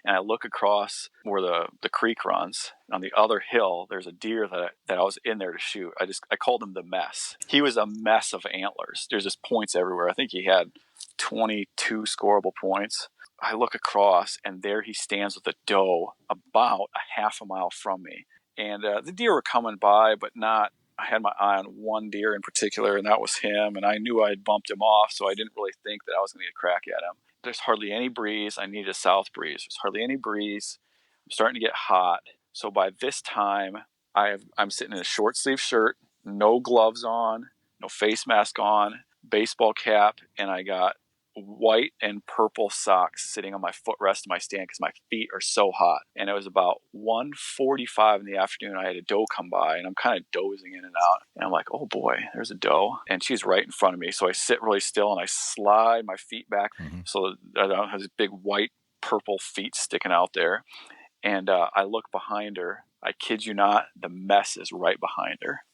and I look across where the creek runs. On the other hill, there's a deer that I was in there to shoot. I called him the mess. He was a mess of antlers. There's just points everywhere. I think he had 22 scoreable points. I look across, and there he stands with a doe about a half a mile from me. And the deer were coming by, but not. I had my eye on one deer in particular, and that was him. And I knew I had bumped him off, so I didn't really think that I was going to get a crack at him. There's hardly any breeze. I needed a south breeze. There's hardly any breeze. I'm starting to get hot. So by this time, I'm sitting in a short sleeve shirt, no gloves on, no face mask on, baseball cap, and I got white and purple socks sitting on my footrest of my stand because my feet are so hot. And it was about 1:45 in the afternoon. I had a doe come by, and I'm kind of dozing in and out. And I'm like, oh boy, there's a doe. And she's right in front of me. So I sit really still, and I slide my feet back so that I don't have these big white, purple feet sticking out there. And I look behind her. I kid you not, the mess is right behind her.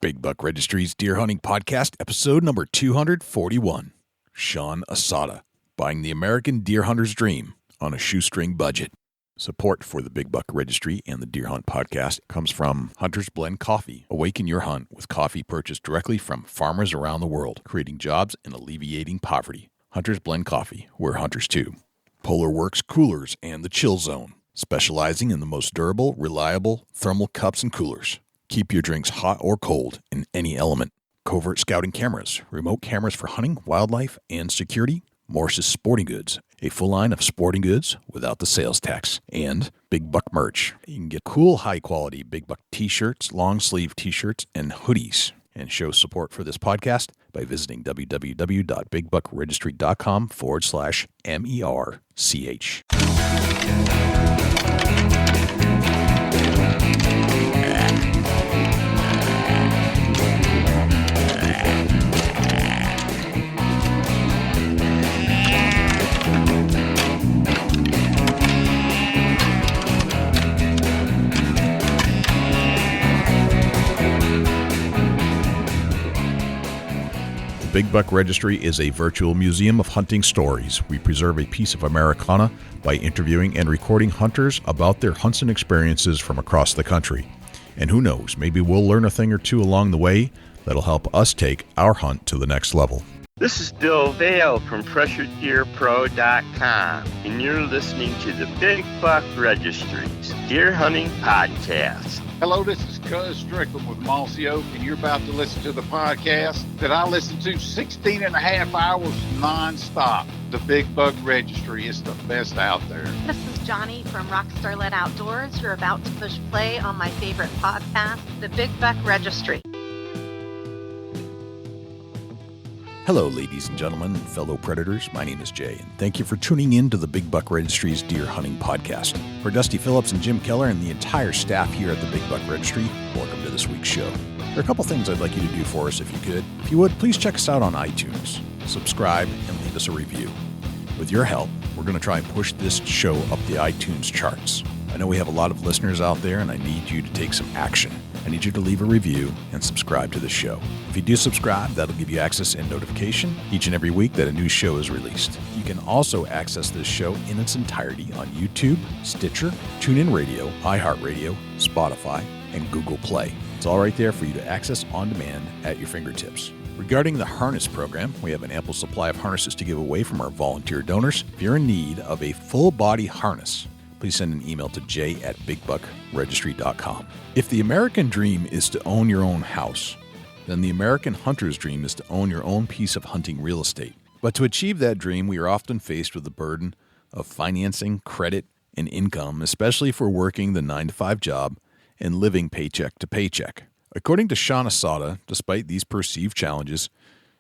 Big Buck Registry's Deer Hunting Podcast, episode number 241. Sean Asada, buying the American deer hunter's dream on a shoestring budget. Support for the Big Buck Registry and the Deer Hunt Podcast comes from Hunter's Blend Coffee. Awaken your hunt with coffee purchased directly from farmers around the world, creating jobs and alleviating poverty. Hunter's Blend Coffee, we're hunters too. Polar Works Coolers and the Chill Zone, specializing in the most durable, reliable thermal cups and coolers. Keep your drinks hot or cold in any element. Covert Scouting Cameras, remote cameras for hunting, wildlife, and security. Morse's Sporting Goods, a full line of sporting goods without the sales tax. And Big Buck merch. You can get cool, high-quality Big Buck t-shirts, long-sleeve t-shirts, and hoodies. And show support for this podcast by visiting www.bigbuckregistry.com/MERCH. Big Buck Registry is a virtual museum of hunting stories. We preserve a piece of Americana by interviewing and recording hunters about their hunts and experiences from across the country. And who knows, maybe we'll learn a thing or two along the way that'll help us take our hunt to the next level. This is Bill Vale from PressureDeerPro.com, and you're listening to the Big Buck Registry's Deer Hunting Podcast. Hello, this is Cuz Strickland with Mossy Oak, and you're about to listen to the podcast that I listen to 16 and a half hours nonstop. The Big Buck Registry is the best out there. This is Johnny from Rockstar Let Outdoors. You're about to push play on my favorite podcast, The Big Buck Registry. Hello, ladies and gentlemen, and fellow predators. My name is Jay, and thank you for tuning in to the Big Buck Registry's Deer Hunting Podcast. For Dusty Phillips and Jim Keller and the entire staff here at the Big Buck Registry, welcome to this week's show. There are a couple things I'd like you to do for us if you could. If you would, please check us out on iTunes, subscribe, and leave us a review. With your help, we're going to try and push this show up the iTunes charts. I know we have a lot of listeners out there, and I need you to take some action. I need you to leave a review and subscribe to the show. If you do subscribe, that'll give you access and notification each and every week that a new show is released. You can also access this show in its entirety on YouTube, Stitcher, TuneIn Radio, iHeartRadio, Spotify, and Google Play. It's all right there for you to access on demand at your fingertips. Regarding the harness program, we have an ample supply of harnesses to give away from our volunteer donors. If you're in need of a full-body harness, please send an email to jay@bigbuckregistry.com. If the American dream is to own your own house, then the American hunter's dream is to own your own piece of hunting real estate. But to achieve that dream, we are often faced with the burden of financing, credit, and income, especially for working the 9-to-5 job and living paycheck to paycheck. According to Sean Asada, despite these perceived challenges,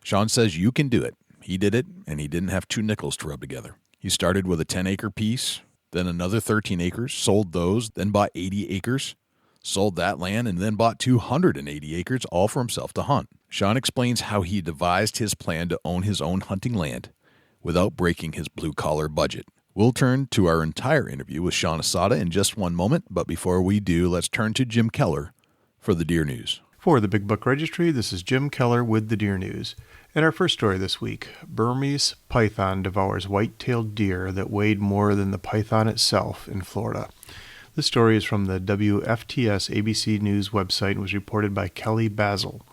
Sean says you can do it. He did it, and he didn't have 2 nickels to rub together. He started with a 10-acre piece, then another 13 acres, sold those, then bought 80 acres, sold that land, and then bought 280 acres, all for himself to hunt. Sean explains how he devised his plan to own his own hunting land without breaking his blue-collar budget. We'll turn to our entire interview with Sean Asada in just one moment, but before we do, let's turn to Jim Keller for the Deer News. For the Big Buck Registry, this is Jim Keller with the Deer News. In our first story this week, Burmese python devours white-tailed deer that weighed more than the python itself in Florida. This story is from the WFTS ABC News website and was reported by Kelly Basil.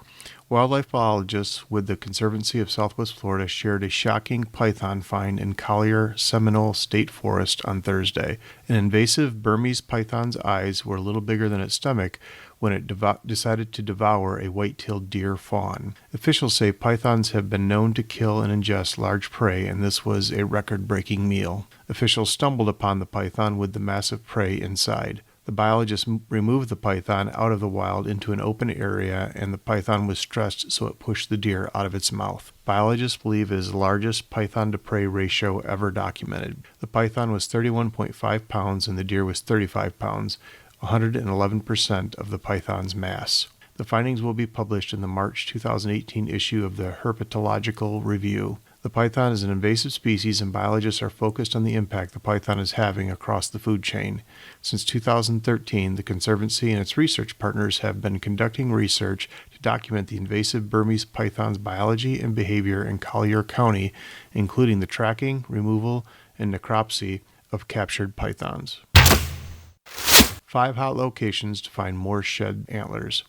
Wildlife biologists with the Conservancy of Southwest Florida shared a shocking python find in Collier Seminole State Forest on Thursday. An invasive Burmese python's eyes were a little bigger than its stomach when it decided to devour a white-tailed deer fawn. Officials say pythons have been known to kill and ingest large prey, and this was a record-breaking meal. Officials stumbled upon the python with the massive prey inside. The biologists removed the python out of the wild into an open area, and the python was stressed so it pushed the deer out of its mouth. Biologists believe it is the largest python-to-prey ratio ever documented. The python was 31.5 pounds and the deer was 35 pounds, 111% of the python's mass. The findings will be published in the March 2018 issue of the Herpetological Review. The python is an invasive species, and biologists are focused on the impact the python is having across the food chain. Since 2013, the Conservancy and its research partners have been conducting research to document the invasive Burmese python's biology and behavior in Collier County, including the tracking, removal, and necropsy of captured pythons. 5 hot locations to find more shed antlers.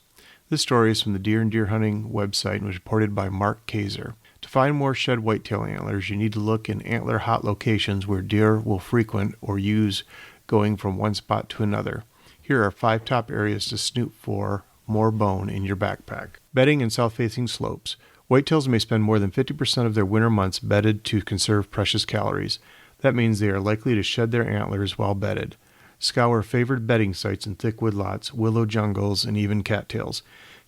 This story is from the Deer and Deer Hunting website and was reported by Mark Kaiser. To find more shed whitetail antlers, you need to look in antler hot locations where deer will frequent or use going from one spot to another. Here are 5 top areas to snoop for more bone in your backpack. Bedding in south-facing slopes. Whitetails may spend more than 50% of their winter months bedded to conserve precious calories. That means they are likely to shed their antlers while bedded. Scour favored bedding sites in thick woodlots, willow jungles, and even cattails.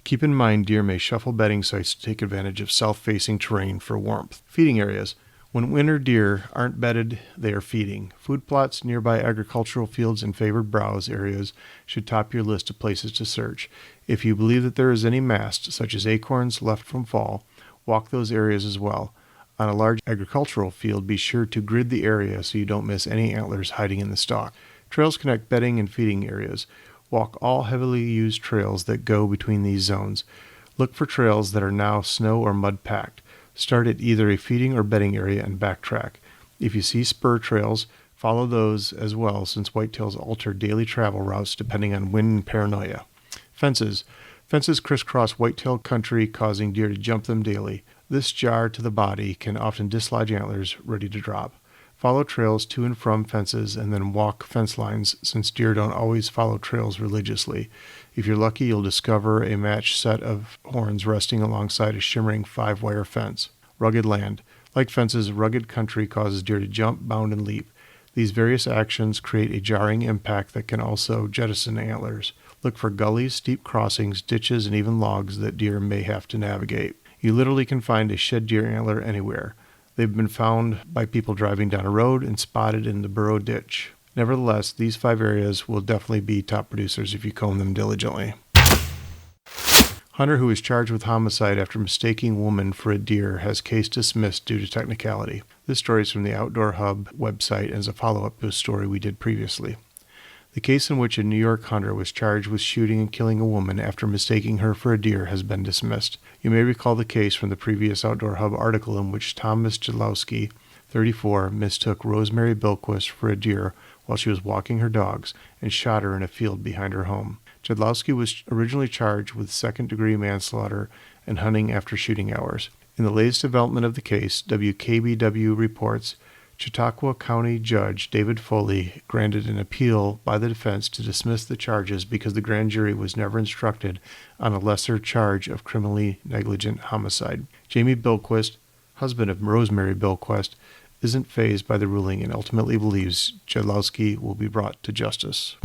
Keep in mind deer may shuffle bedding sites to take advantage of south-facing terrain for warmth. Feeding areas. When winter deer aren't bedded, they are feeding. Food plots, nearby agricultural fields, and favored browse areas should top your list of places to search. If you believe that there is any mast, such as acorns left from fall, walk those areas as well. On a large agricultural field, be sure to grid the area so you don't miss any antlers hiding in the stalk. Trails connect bedding and feeding areas. Walk all heavily used trails that go between these zones. Look for trails that are now snow or mud packed. Start at either a feeding or bedding area and backtrack. If you see spur trails, follow those as well, since whitetails alter daily travel routes depending on wind and paranoia. Fences. Fences crisscross whitetail country, causing deer to jump them daily. This jar to the body can often dislodge antlers ready to drop. Follow trails to and from fences and then walk fence lines, since deer don't always follow trails religiously. If you're lucky, you'll discover a matched set of horns resting alongside a shimmering 5-wire fence. Rugged land. Like fences, rugged country causes deer to jump, bound, and leap. These various actions create a jarring impact that can also jettison antlers. Look for gullies, steep crossings, ditches, and even logs that deer may have to navigate. You literally can find a shed deer antler anywhere. They've been found by people driving down a road and spotted in the burrow ditch. Nevertheless, these 5 areas will definitely be top producers if you comb them diligently. Hunter who is charged with homicide after mistaking woman for a deer has case dismissed due to technicality. This story is from the Outdoor Hub website and is a follow-up to a story we did previously. The case in which a New York hunter was charged with shooting and killing a woman after mistaking her for a deer has been dismissed. You may recall the case from the previous Outdoor Hub article in which Thomas Jadlowski, 34, mistook Rosemary Bilquist for a deer while she was walking her dogs and shot her in a field behind her home. Jadlowski was originally charged with second-degree manslaughter and hunting after shooting hours. In the latest development of the case, WKBW reports Chautauqua County Judge David Foley granted an appeal by the defense to dismiss the charges because the grand jury was never instructed on a lesser charge of criminally negligent homicide. Jamie Bilquist, husband of Rosemary Bilquist, isn't fazed by the ruling and ultimately believes Jadlowski will be brought to justice.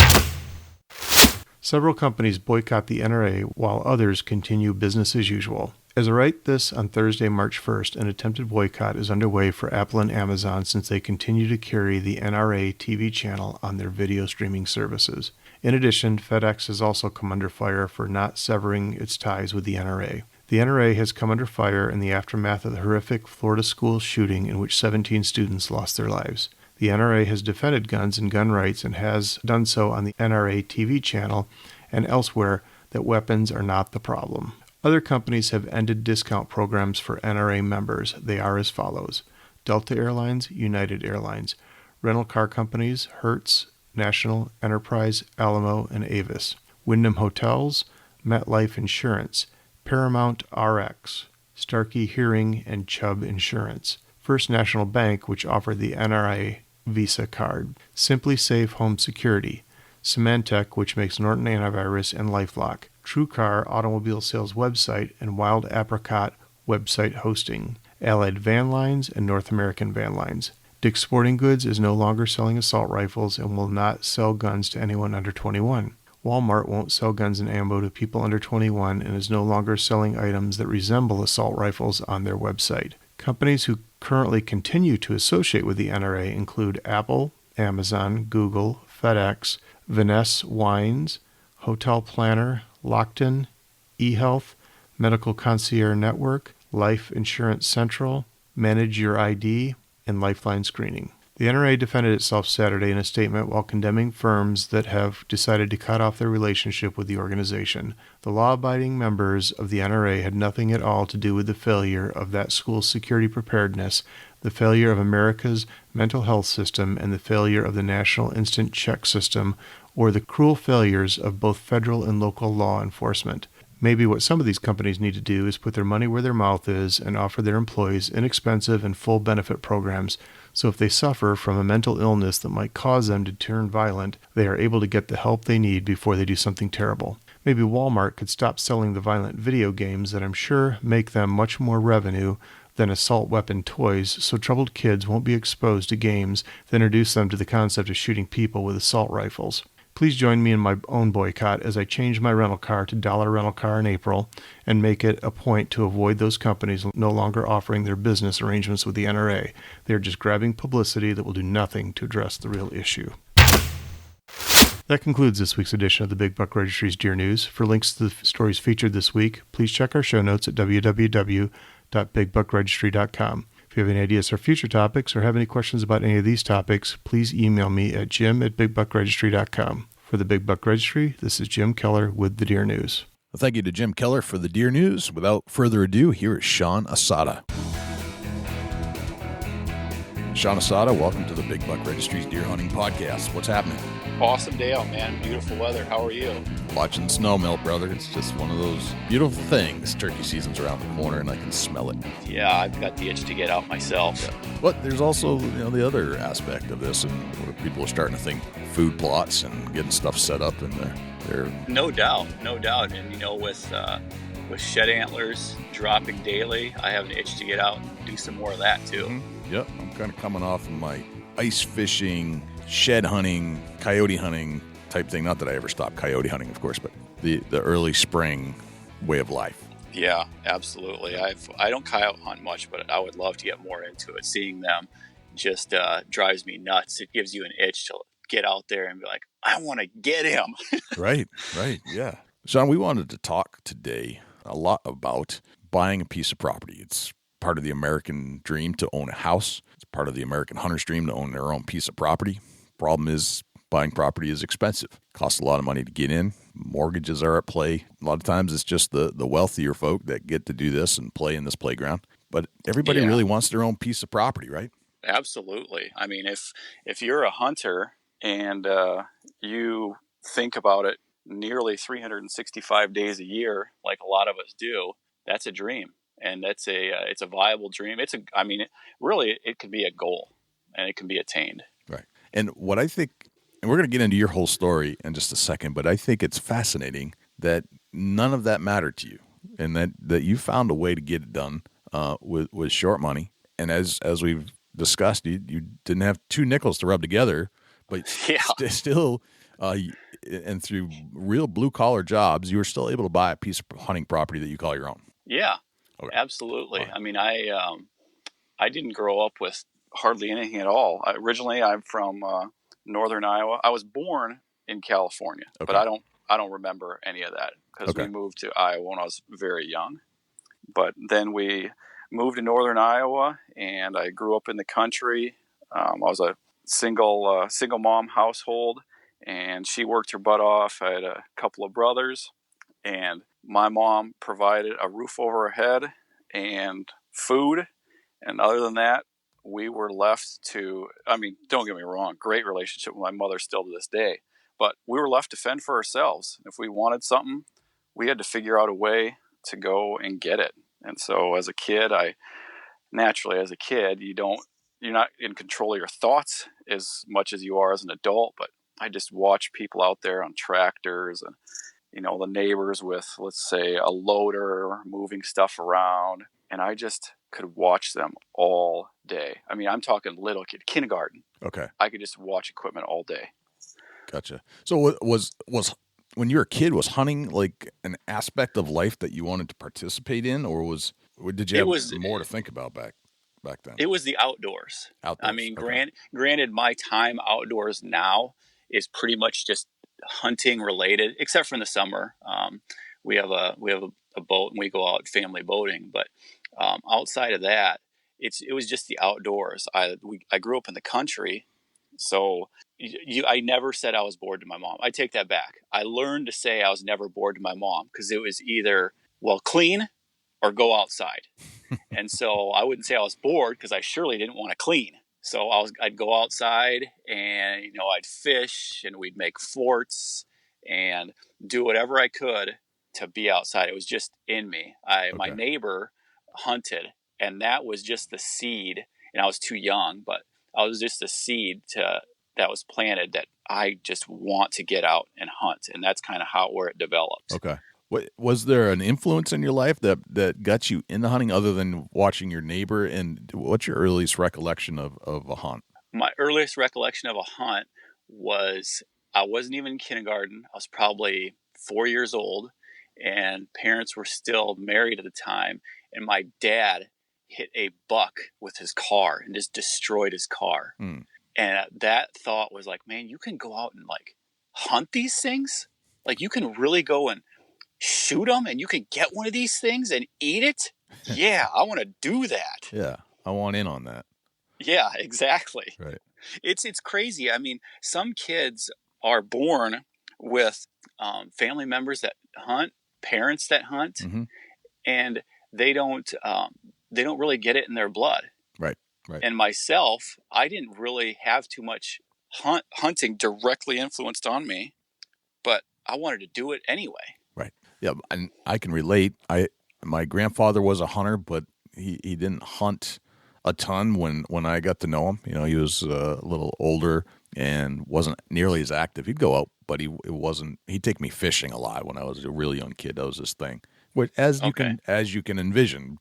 Several companies boycott the NRA while others continue business as usual. As I write this on Thursday, March 1st, an attempted boycott is underway for Apple and Amazon since they continue to carry the NRA TV channel on their video streaming services. In addition, FedEx has also come under fire for not severing its ties with the NRA. The NRA has come under fire in the aftermath of the horrific Florida school shooting in which 17 students lost their lives. The NRA has defended guns and gun rights and has done so on the NRA TV channel and elsewhere that weapons are not the problem. Other companies have ended discount programs for NRA members. They are as follows: Delta Airlines, United Airlines, rental car companies, Hertz, National, Enterprise, Alamo, and Avis, Wyndham Hotels, MetLife Insurance, Paramount RX, Starkey Hearing, and Chubb Insurance, First National Bank, which offered the NRA Visa card, Simply Safe Home Security, Symantec, which makes Norton Antivirus and LifeLock, TrueCar Automobile Sales Website, and Wild Apricot Website Hosting, Allied Van Lines, and North American Van Lines. Dick's Sporting Goods is no longer selling assault rifles and will not sell guns to anyone under 21. Walmart won't sell guns and ammo to people under 21 and is no longer selling items that resemble assault rifles on their website. Companies who currently continue to associate with the NRA include Apple, Amazon, Google, FedEx, Vanessa Wines, Hotel Planner, Lockton, eHealth, Medical Concierge Network, Life Insurance Central, Manage Your ID, and Lifeline Screening. The NRA defended itself Saturday in a statement while condemning firms that have decided to cut off their relationship with the organization. The law-abiding members of the NRA had nothing at all to do with the failure of that school's security preparedness, the failure of America's mental health system, and the failure of the National Instant Check System, or the cruel failures of both federal and local law enforcement. Maybe what some of these companies need to do is put their money where their mouth is and offer their employees inexpensive and full benefit programs, so if they suffer from a mental illness that might cause them to turn violent, they are able to get the help they need before they do something terrible. Maybe Walmart could stop selling the violent video games that I'm sure make them much more revenue than assault weapon toys, so troubled kids won't be exposed to games that introduce them to the concept of shooting people with assault rifles. Please join me in my own boycott as I change my rental car to Dollar Rental Car in April and make it a point to avoid those companies no longer offering their business arrangements with the NRA. They are just grabbing publicity that will do nothing to address the real issue. That concludes this week's edition of the Big Buck Registry's Deer News. For links to the stories featured this week, please check our show notes at www.bigbuckregistry.com. If you have any ideas for future topics or have any questions about any of these topics, please email me at jim@bigbuckregistry.com. For the Big Buck Registry, this is Jim Keller with the Deer News. Well, thank you to Jim Keller for the Deer News. Without further ado, here is Sean Asada. Sean Asada, welcome to the Big Buck Registry's Deer Hunting Podcast. What's happening? Awesome day out, man. Beautiful weather. How are you? Watching snow melt, brother. It's just one of those beautiful things. Turkey season's around the corner, and I can smell it. Yeah, I've got the itch to get out myself. Yeah. But there's also, the other aspect of this, and where people are starting to think food plots and getting stuff set up, and they're No doubt. And with shed antlers dropping daily, I have an itch to get out and do some more of that too. Mm-hmm. Yep, I'm kind of coming off of my ice fishing, shed hunting, coyote hunting type thing. Not that I ever stopped coyote hunting, of course, but the early spring way of life. Yeah, absolutely. I don't coyote hunt much, but I would love to get more into it. Seeing them just drives me nuts. It gives you an itch to get out there and be like, I want to get him. Right, yeah. Sean, we wanted to talk today a lot about buying a piece of property. It's part of the American dream to own a house. It's part of the American hunter's dream to own their own piece of property. Problem is, buying property is expensive. Costs a lot of money to get in. Mortgages are at play. A lot of times it's just the wealthier folk that get to do this and play in this playground. But everybody really wants their own piece of property, right? Absolutely. I mean, if you're a hunter and you think about it nearly 365 days a year, like a lot of us do, that's a dream. And it's a viable dream. It can be a goal, and it can be attained. Right. And what I think, and we're going to get into your whole story in just a second, but I think it's fascinating that none of that mattered to you, and that you found a way to get it done with short money. And as we've discussed, you didn't have two nickels to rub together, but still, and through real blue collar jobs, you were still able to buy a piece of hunting property that you call your own. Yeah. Okay. Absolutely. Right. I mean, I didn't grow up with hardly anything at all. Originally, I'm from northern Iowa. I was born in California, but I don't remember any of that because we moved to Iowa when I was very young. But then we moved to northern Iowa, and I grew up in the country. I was a single mom household, and she worked her butt off. I had a couple of brothers, and my mom provided a roof over our head and food. And other than that, we were left to, I mean, don't get me wrong, great relationship with my mother still to this day, but we were left to fend for ourselves. If we wanted something, we had to figure out a way to go and get it. And so as a kid, you're not in control of your thoughts as much as you are as an adult, but I just watch people out there on tractors and, the neighbors with, let's say, a loader moving stuff around. And I just could watch them all day. I mean, I'm talking little kid, kindergarten. Okay. I could just watch equipment all day. Gotcha. So was when you were a kid, was hunting like an aspect of life that you wanted to participate in, or did you have more to think about back then? It was the outdoors. I mean, okay. Granted, my time outdoors now is pretty much just hunting related, except for in the summer. We have a boat and we go out family boating, but outside of that, it was just the outdoors. I grew up in the country, so I never said I was bored to my mom. I take that back. I learned to say I was never bored to my mom because it was either, well, clean or go outside. And so I wouldn't say I was bored because I surely didn't want to clean. So I'd go outside and, I'd fish and we'd make forts and do whatever I could to be outside. It was just in me. My neighbor hunted, and that was just the seed. And I was too young, but I was just the seed that was planted that I just want to get out and hunt. And that's kind of where it developed. Okay. Was there an influence in your life that got you into hunting other than watching your neighbor? And what's your earliest recollection of a hunt? My earliest recollection of a hunt was I wasn't even in kindergarten. I was probably 4 years old, and parents were still married at the time. And my dad hit a buck with his car and just destroyed his car. And that thought was like, man, you can go out and like hunt these things? Like you can really go and shoot them and you can get one of these things and eat it? Yeah, I want to do that. Yeah, I want in on that. Yeah, exactly. Right. It's crazy. I mean, some kids are born with family members that hunt, parents that hunt, and they don't really get it in their blood. Right. And myself, I didn't really have too much hunting directly influenced on me, but I wanted to do it anyway. Right. Yeah, and I can relate. My grandfather was a hunter, but he didn't hunt a ton when I got to know him. He was a little older and wasn't nearly as active. He'd go out, but he'd take me fishing a lot when I was a really young kid. That was his thing. As you can envision,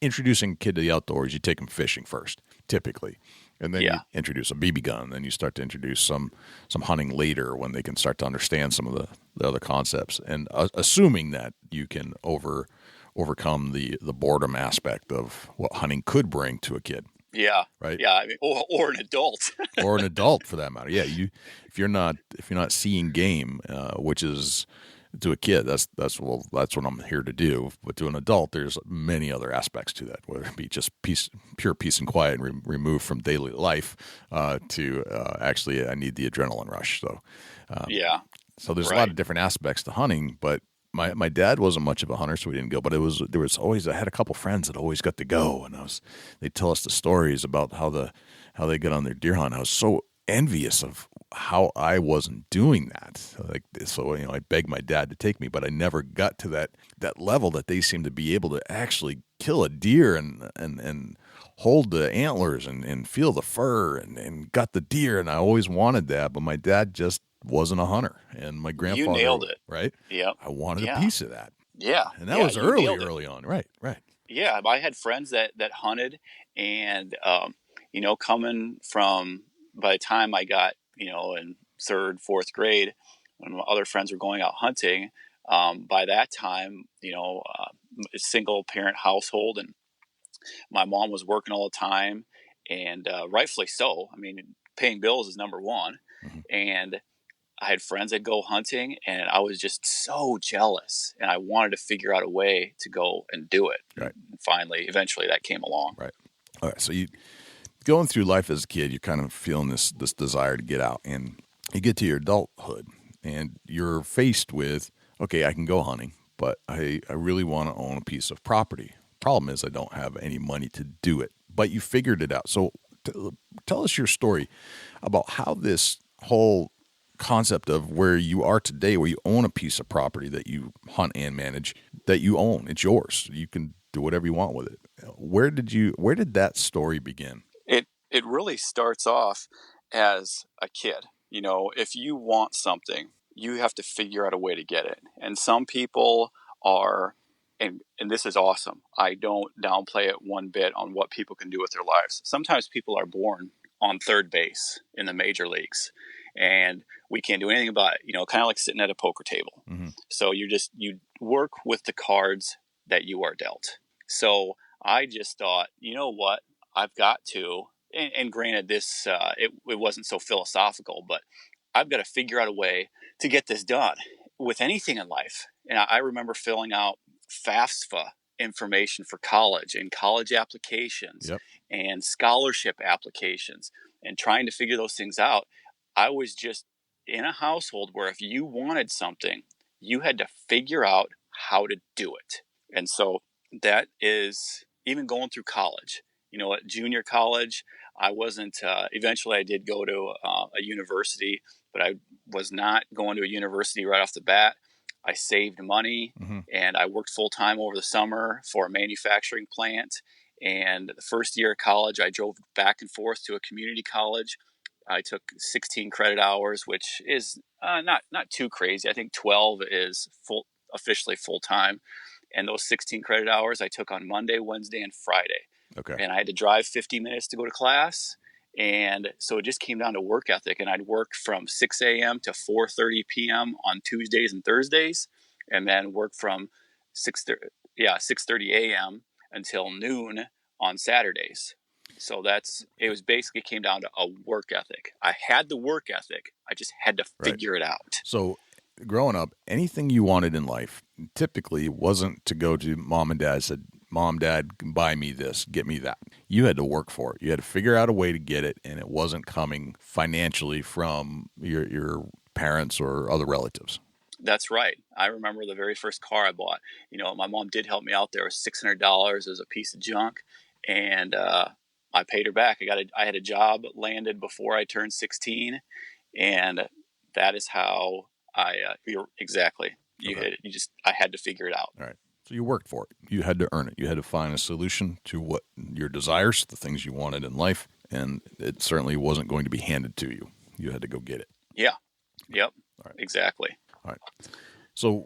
introducing a kid to the outdoors, you take him fishing first, typically. And then you introduce a BB gun, then you start to introduce some hunting later when they can start to understand some of the other concepts. And assuming that you can overcome the boredom aspect of what hunting could bring to a kid. Yeah. Right. Yeah. I mean, or an adult. Or an adult for that matter. Yeah. If you're not seeing game, which is to a kid, that's what I'm here to do. But to an adult, there's many other aspects to that, whether it be just pure peace and quiet, and removed from daily life, to actually I need the adrenaline rush. So So there's a lot of different aspects to hunting, but my dad wasn't much of a hunter, so we didn't go. But there was always, I had a couple friends that always got to go, and they'd tell us the stories about how they get on their deer hunt. I was so envious of how I wasn't doing that. So I begged my dad to take me, but I never got to that level that they seem to be able to actually kill a deer and hold the antlers and feel the fur and got the deer. And I always wanted that, but my dad just wasn't a hunter, and my grandfather. You nailed it, right? Yeah, I wanted a piece of that. Yeah, and that was early on, right? Yeah, I had friends that hunted, and coming from, by the time I got in third, fourth grade, when my other friends were going out hunting, by that time, a single parent household, and my mom was working all the time, and rightfully so. I mean, paying bills is number one, and I had friends that go hunting, and I was just so jealous, and I wanted to figure out a way to go and do it. Right. And eventually that came along. Right. All right. So you going through life as a kid, you're kind of feeling this desire to get out, and you get to your adulthood, and you're faced with, okay, I can go hunting, but I really want to own a piece of property. Problem is I don't have any money to do it, but you figured it out. So tell us your story about how this whole concept of where you are today, where you own a piece of property that you hunt and manage, that you own. It's yours. You can do whatever you want with it. Where did that story begin? It really starts off as a kid. If you want something, you have to figure out a way to get it. And some people are, and this is awesome. I don't downplay it one bit on what people can do with their lives. Sometimes people are born on third base in the major leagues, and we can't do anything about it. Kind of like sitting at a poker table. Mm-hmm. So you work with the cards that you are dealt. So I just thought, you know what, I've got to, and granted this, it wasn't so philosophical, but I've got to figure out a way to get this done with anything in life. And I remember filling out FAFSA information for college and college applications and scholarship applications and trying to figure those things out. I was just in a household where if you wanted something, you had to figure out how to do it. And so that is even going through college. At junior college, I wasn't, eventually I did go to a university, but I was not going to a university right off the bat. I saved money and I worked full time over the summer for a manufacturing plant. And the first year of college, I drove back and forth to a community college. I took 16 credit hours, which is not too crazy. I think 12 is officially full time. And those 16 credit hours I took on Monday, Wednesday, and Friday. Okay. And I had to drive 50 minutes to go to class. And so it just came down to work ethic. And I'd work from 6 a.m. to 4:30 p.m. on Tuesdays and Thursdays, and then work from 6:30 a.m. until noon on Saturdays. So it was basically came down to a work ethic. I had the work ethic. I just had to figure it out. So growing up, anything you wanted in life typically wasn't to go to mom and dad and said, Mom, Dad, buy me this, get me that. You had to work for it. You had to figure out a way to get it, and it wasn't coming financially from your parents or other relatives. That's right. I remember the very first car I bought. My mom did help me out there. It was $600 as a piece of junk, and I paid her back. I had a job landed before I turned 16, and that is how exactly. I had to figure it out. All right. So you worked for it. You had to earn it. You had to find a solution to what your desires, the things you wanted in life, and it certainly wasn't going to be handed to you. You had to go get it. Yeah. Yep. All right. Exactly. All right. So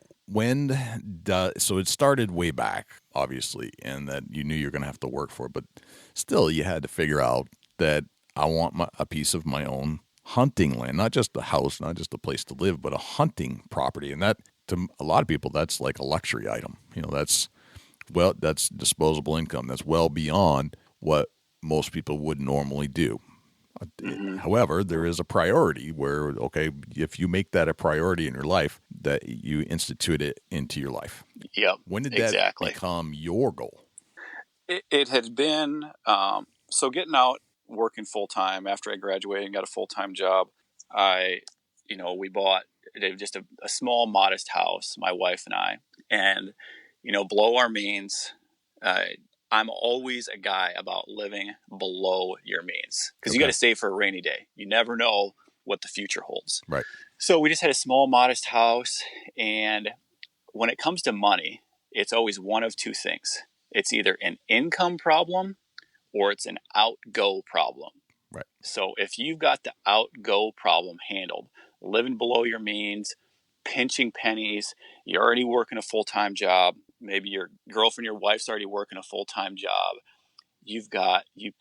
so it started way back, obviously, and that you knew you were going to have to work for it, but still you had to figure out that I want a piece of my own hunting land, not just a house, not just a place to live, but a hunting property. And that, to a lot of people, that's like a luxury item. That's disposable income. That's well beyond what most people would normally do. Mm-hmm. However, there is a priority where, if you make that a priority in your life, that you institute it into your life. Yep. When did that become your goal? It had been, so getting out, working full time after I graduated and got a full time job. We bought just a small, modest house, my wife and I, and, below our means. I'm always a guy about living below your means because you got to save for a rainy day. You never know what the future holds. Right. So we just had a small, modest house. And when it comes to money, it's always one of two things. It's either an income problem or it's an outgo problem. Right. So if you've got the outgo problem handled, living below your means, pinching pennies, you're already working a full-time job, maybe your girlfriend, your wife's already working a full-time job, you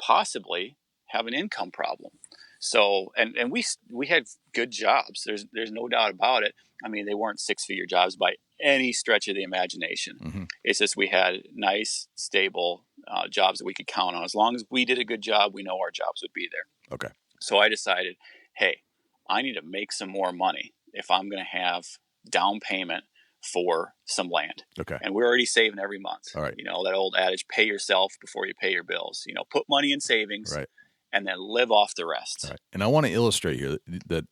possibly have an income problem. So, and we had good jobs. There's no doubt about it. I mean, they weren't six-figure jobs by any stretch of the imagination. Mm-hmm. It's just we had nice, stable jobs that we could count on. As long as we did a good job, we know our jobs would be there. Okay. So I decided, hey, I need to make some more money if I'm going to have down payment for some land. Okay. And we're already saving every month. All right. That old adage, pay yourself before you pay your bills. Put money in savings. Right. And then live off the rest. Right. And I want to illustrate here that,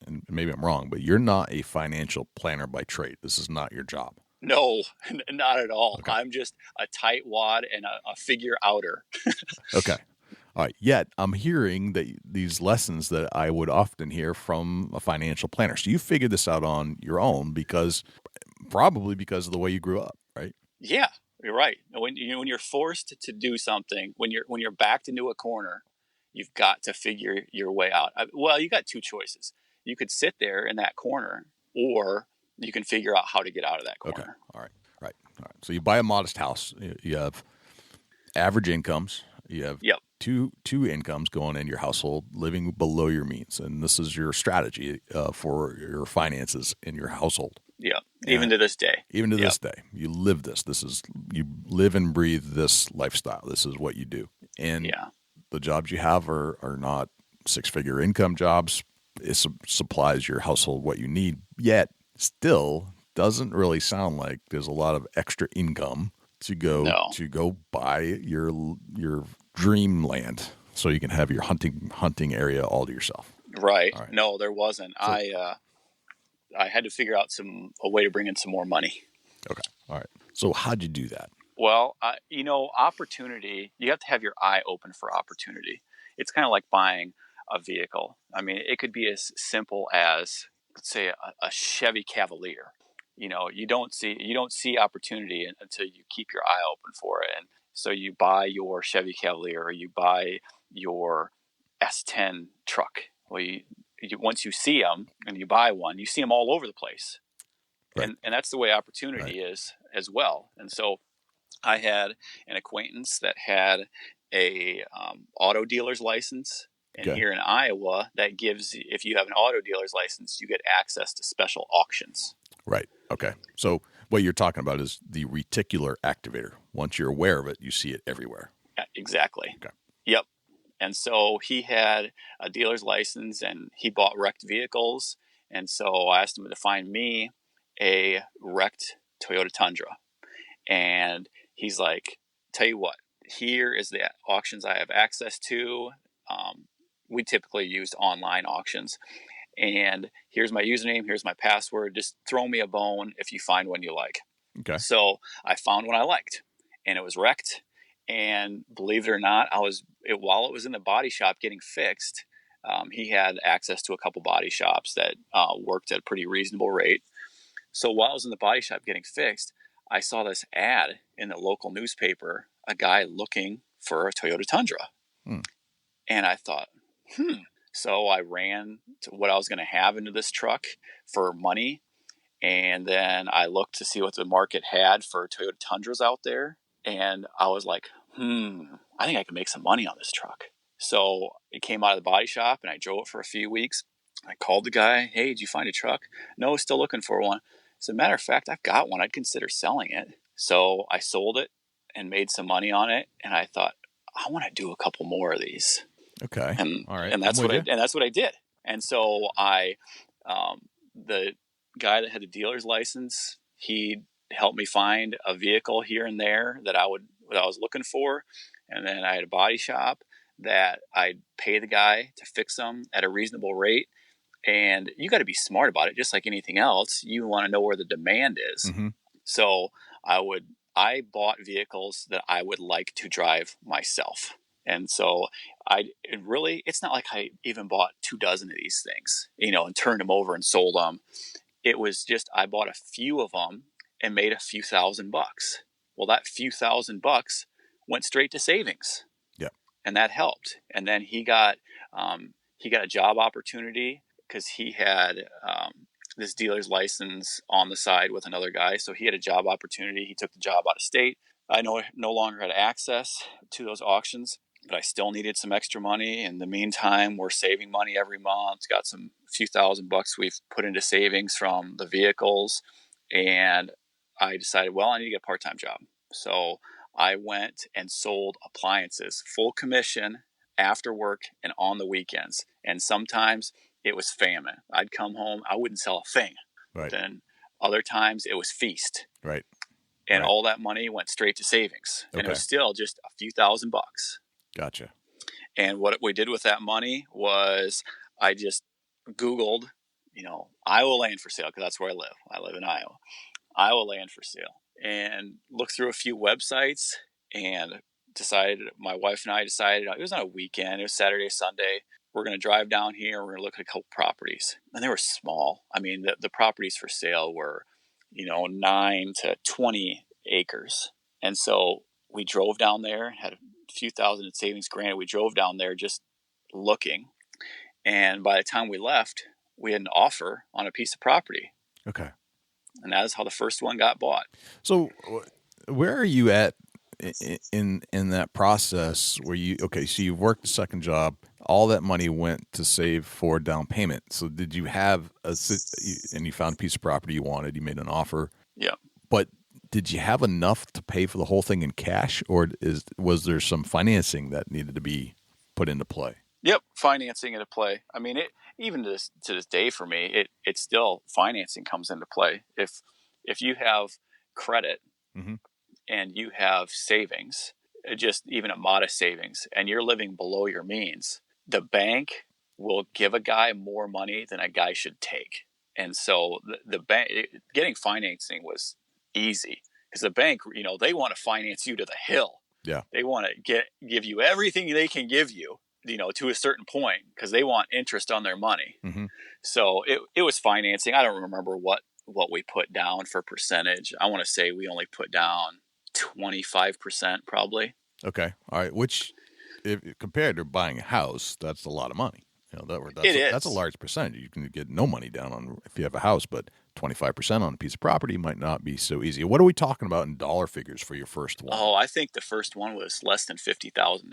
and maybe I'm wrong, but you're not a financial planner by trade. This is not your job. No, not at all. Okay. I'm just a tight wad and a figure outer. Okay. All right. Yet I'm hearing that these lessons that I would often hear from a financial planner. So you figured this out on your own probably because of the way you grew up, right? Yeah, you're right. When you're forced to do something, when you're backed into a corner, you've got to figure your way out. Well, you got two choices. You could sit there in that corner, or you can figure out how to get out of that corner. Okay. All right. Right. All right. So you buy a modest house. You have average incomes. You have Yep. two incomes going in your household, living below your means, and this is your strategy for your finances in your household. Yeah. Even to this day. Even to this day, you live this. You live and breathe this lifestyle. This is what you do. And the jobs you have are not 6-figure income jobs. It supplies your household what you need, yet still doesn't really sound like there's a lot of extra income to go buy your dreamland so you can have your hunting area all to yourself. Right. No, there wasn't. So, I had to figure out a way to bring in some more money. Okay. All right. So how'd you do that? Well, opportunity, you have to have your eye open for opportunity. It's kind of like buying a vehicle. I mean, it could be as simple as, let's say, a Chevy Cavalier. You don't see opportunity until you keep your eye open for it. And so you buy your Chevy Cavalier, or you buy your S10 truck. Well, once you see them and you buy one, you see them all over the place. Right. And that's the way opportunity is as well. And so I had an acquaintance that had a auto dealer's license. And here in Iowa, that gives, if you have an auto dealer's license, you get access to special auctions. Right. Okay. So what you're talking about is the reticular activator. Once you're aware of it, you see it everywhere. Yeah, exactly. Okay. Yep. And so he had a dealer's license and he bought wrecked vehicles. And so I asked him to find me a wrecked Toyota Tundra. And he's like, tell you what, here is the auctions I have access to. We typically used online auctions. And here's my username, here's my password. Just throw me a bone if you find one you like. Okay. So I found one I liked, and it was wrecked. And believe it or not, while it was in the body shop getting fixed, he had access to a couple body shops that worked at a pretty reasonable rate. So while I was in the body shop getting fixed, I saw this ad in the local newspaper, a guy looking for a Toyota Tundra. And I thought, So I ran to what I was going to have into this truck for money. And then I looked to see what the market had for Toyota Tundras out there. And I was like, I think I can make some money on this truck. So it came out of the body shop and I drove it for a few weeks. I called the guy. Hey, did you find a truck? No, still looking for one. As a matter of fact, I've got one. I'd consider selling it. So I sold it and made some money on it. And I thought, I want to do a couple more of these. Okay. All right. And that's what I did. And so the guy that had the dealer's license, he helped me find a vehicle here and there that I was looking for. And then I had a body shop that I'd pay the guy to fix them at a reasonable rate. And you got to be smart about it. Just like anything else, you want to know where the demand is. Mm-hmm. So I bought vehicles that I would like to drive myself. And so it's not like I even bought 24 of these things, and turned them over and sold them. It was just, I bought a few of them and made a few $1,000. Well, that few $1,000 went straight to savings. Yeah. And that helped. And then he got a job opportunity because he had, this dealer's license on the side with another guy. So he had a job opportunity. He took the job out of state. I no longer had access to those auctions, but I still needed some extra money. In the meantime, we're saving money every month. Got a few $1,000 we've put into savings from the vehicles. And I decided, I need to get a part-time job. So I went and sold appliances, full commission, after work and on the weekends. And sometimes it was famine. I'd come home, I wouldn't sell a thing. Right. Then other times it was feast. Right. And all that money went straight to savings. And it was still just a few $1,000. Gotcha. And what we did with that money was I just Googled, Iowa land for sale, because that's where I live. I live in Iowa. Iowa land for sale, and looked through a few websites and my wife and I decided, it was on a weekend, it was Saturday, Sunday, we're going to drive down here, we're going to look at a couple properties. And they were small. I mean, the properties for sale were, 9 to 20 acres. And so we drove down there, had a few thousand in savings. Granted, we drove down there just looking. And by the time we left, we had an offer on a piece of property. Okay. And that is how the first one got bought. So where are you at in that process where so you've worked a second job, all that money went to save for down payment. So did you have and you found a piece of property you wanted, you made an offer. Yeah. But did you have enough to pay for the whole thing in cash, or was there some financing that needed to be put into play? Yep. Financing into play. I mean, even to this day for me, it's still financing comes into play. If you have credit, mm-hmm. and you have savings, just even a modest savings, and you're living below your means, the bank will give a guy more money than a guy should take. And so the bank, getting financing was easy because the bank, they want to finance you to the hill. Yeah. They want to give you everything they can give you, to a certain point, because they want interest on their money. Mm-hmm. So it was financing. I don't remember what we put down for percentage. I want to say we only put down 25% probably. Okay. All right. Which, if compared to buying a house, that's a lot of money. That's a large percentage. You can get no money down on if you have a house, but 25% on a piece of property might not be so easy. What are we talking about in dollar figures for your first one? Oh, I think the first one was less than $50,000.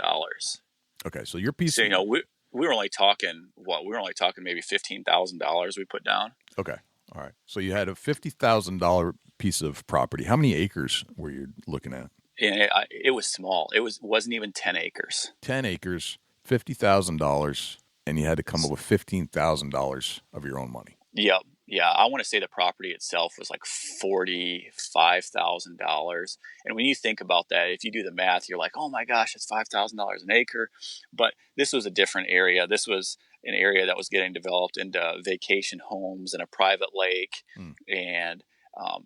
Okay. So your piece. So, we were only talking maybe $15,000 we put down. Okay. All right. So you had a $50,000 piece of property. How many acres were you looking at? Yeah, it was small. It wasn't even 10 acres. 10 acres, $50,000, and you had to come up with $15,000 of your own money. Yep. Yeah. I want to say the property itself was like $45,000. And when you think about that, if you do the math, you're like, oh my gosh, it's $5,000 an acre. But this was a different area. This was an area that was getting developed into vacation homes and a private lake. And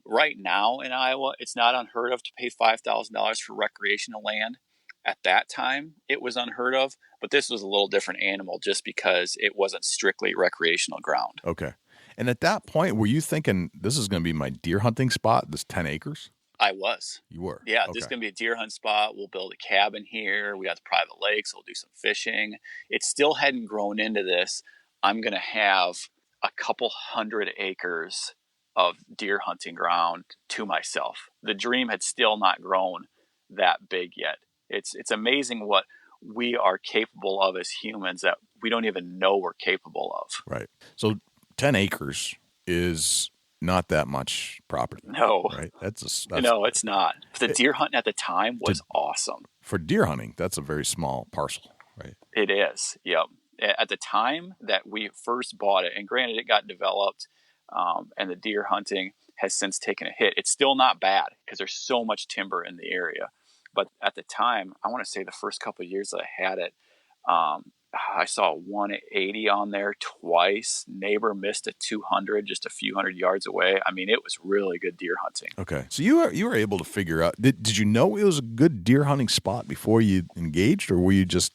right now in Iowa, it's not unheard of to pay $5,000 for recreational land. At that time, it was unheard of, but this was a little different animal just because it wasn't strictly recreational ground. Okay. And at that point, were you thinking, this is going to be my deer hunting spot, this 10 acres? I was. You were? Yeah, okay. This is going to be a deer hunt spot. We'll build a cabin here. We got the private lakes. We'll do some fishing. It still hadn't grown into this. I'm going to have a couple 100 acres of deer hunting ground to myself. The dream had still not grown that big yet. It's amazing what we are capable of as humans that we don't even know we're capable of. Right. So 10 acres is not that much property. No. Right? No, it's not. The deer hunting at the time was awesome. For deer hunting, that's a very small parcel, right? It is. Yep. At the time that we first bought it, and granted it got developed, and the deer hunting has since taken a hit. It's still not bad because there's so much timber in the area. But at the time, I want to say the first couple of years that I had it, I saw 180 on there twice. Neighbor missed a 200 just a few hundred yards away. I mean, it was really good deer hunting. Okay. So you were able to figure out, did you know it was a good deer hunting spot before you engaged, or were you just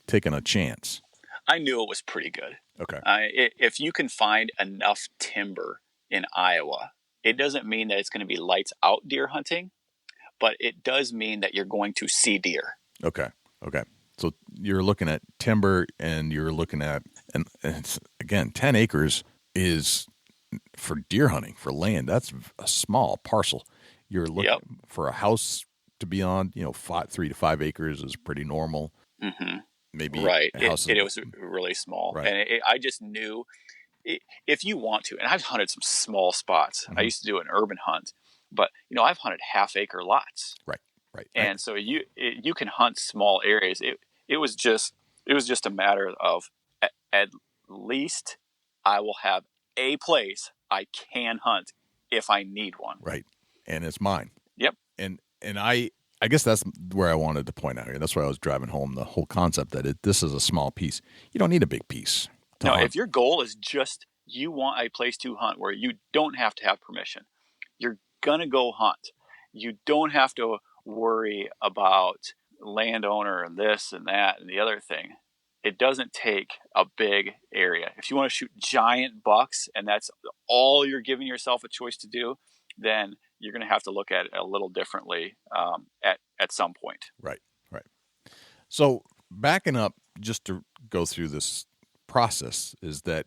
taking a chance? I knew it was pretty good. Okay. If you can find enough timber in Iowa, it doesn't mean that it's going to be lights out deer hunting, but it does mean that you're going to see deer. Okay. So you're looking at timber, and you're looking at, and it's, again, 10 acres is for deer hunting, for land. That's a small parcel. You're looking for a house to be on, 3 to 5 acres is pretty normal. Mm-hmm. Maybe right. It was really small. Right. And I just knew if you want to, and I've hunted some small spots. Mm-hmm. I used to do an urban hunt, but I've hunted half-acre lots. Right. And so you can hunt small areas. It was just a matter of at least I will have a place I can hunt if I need one. Right. And it's mine. Yep. And I guess that's where I wanted to point out here. That's why I was driving home the whole concept that this is a small piece. You don't need a big piece. No, if your goal is just you want a place to hunt where you don't have to have permission, you're going to go hunt. You don't have to worry about landowner and this and that and the other thing. It doesn't take a big area. If you want to shoot giant bucks and that's all you're giving yourself a choice to do, then you're going to have to look at it a little differently at some point. Right. So backing up just to go through this process is that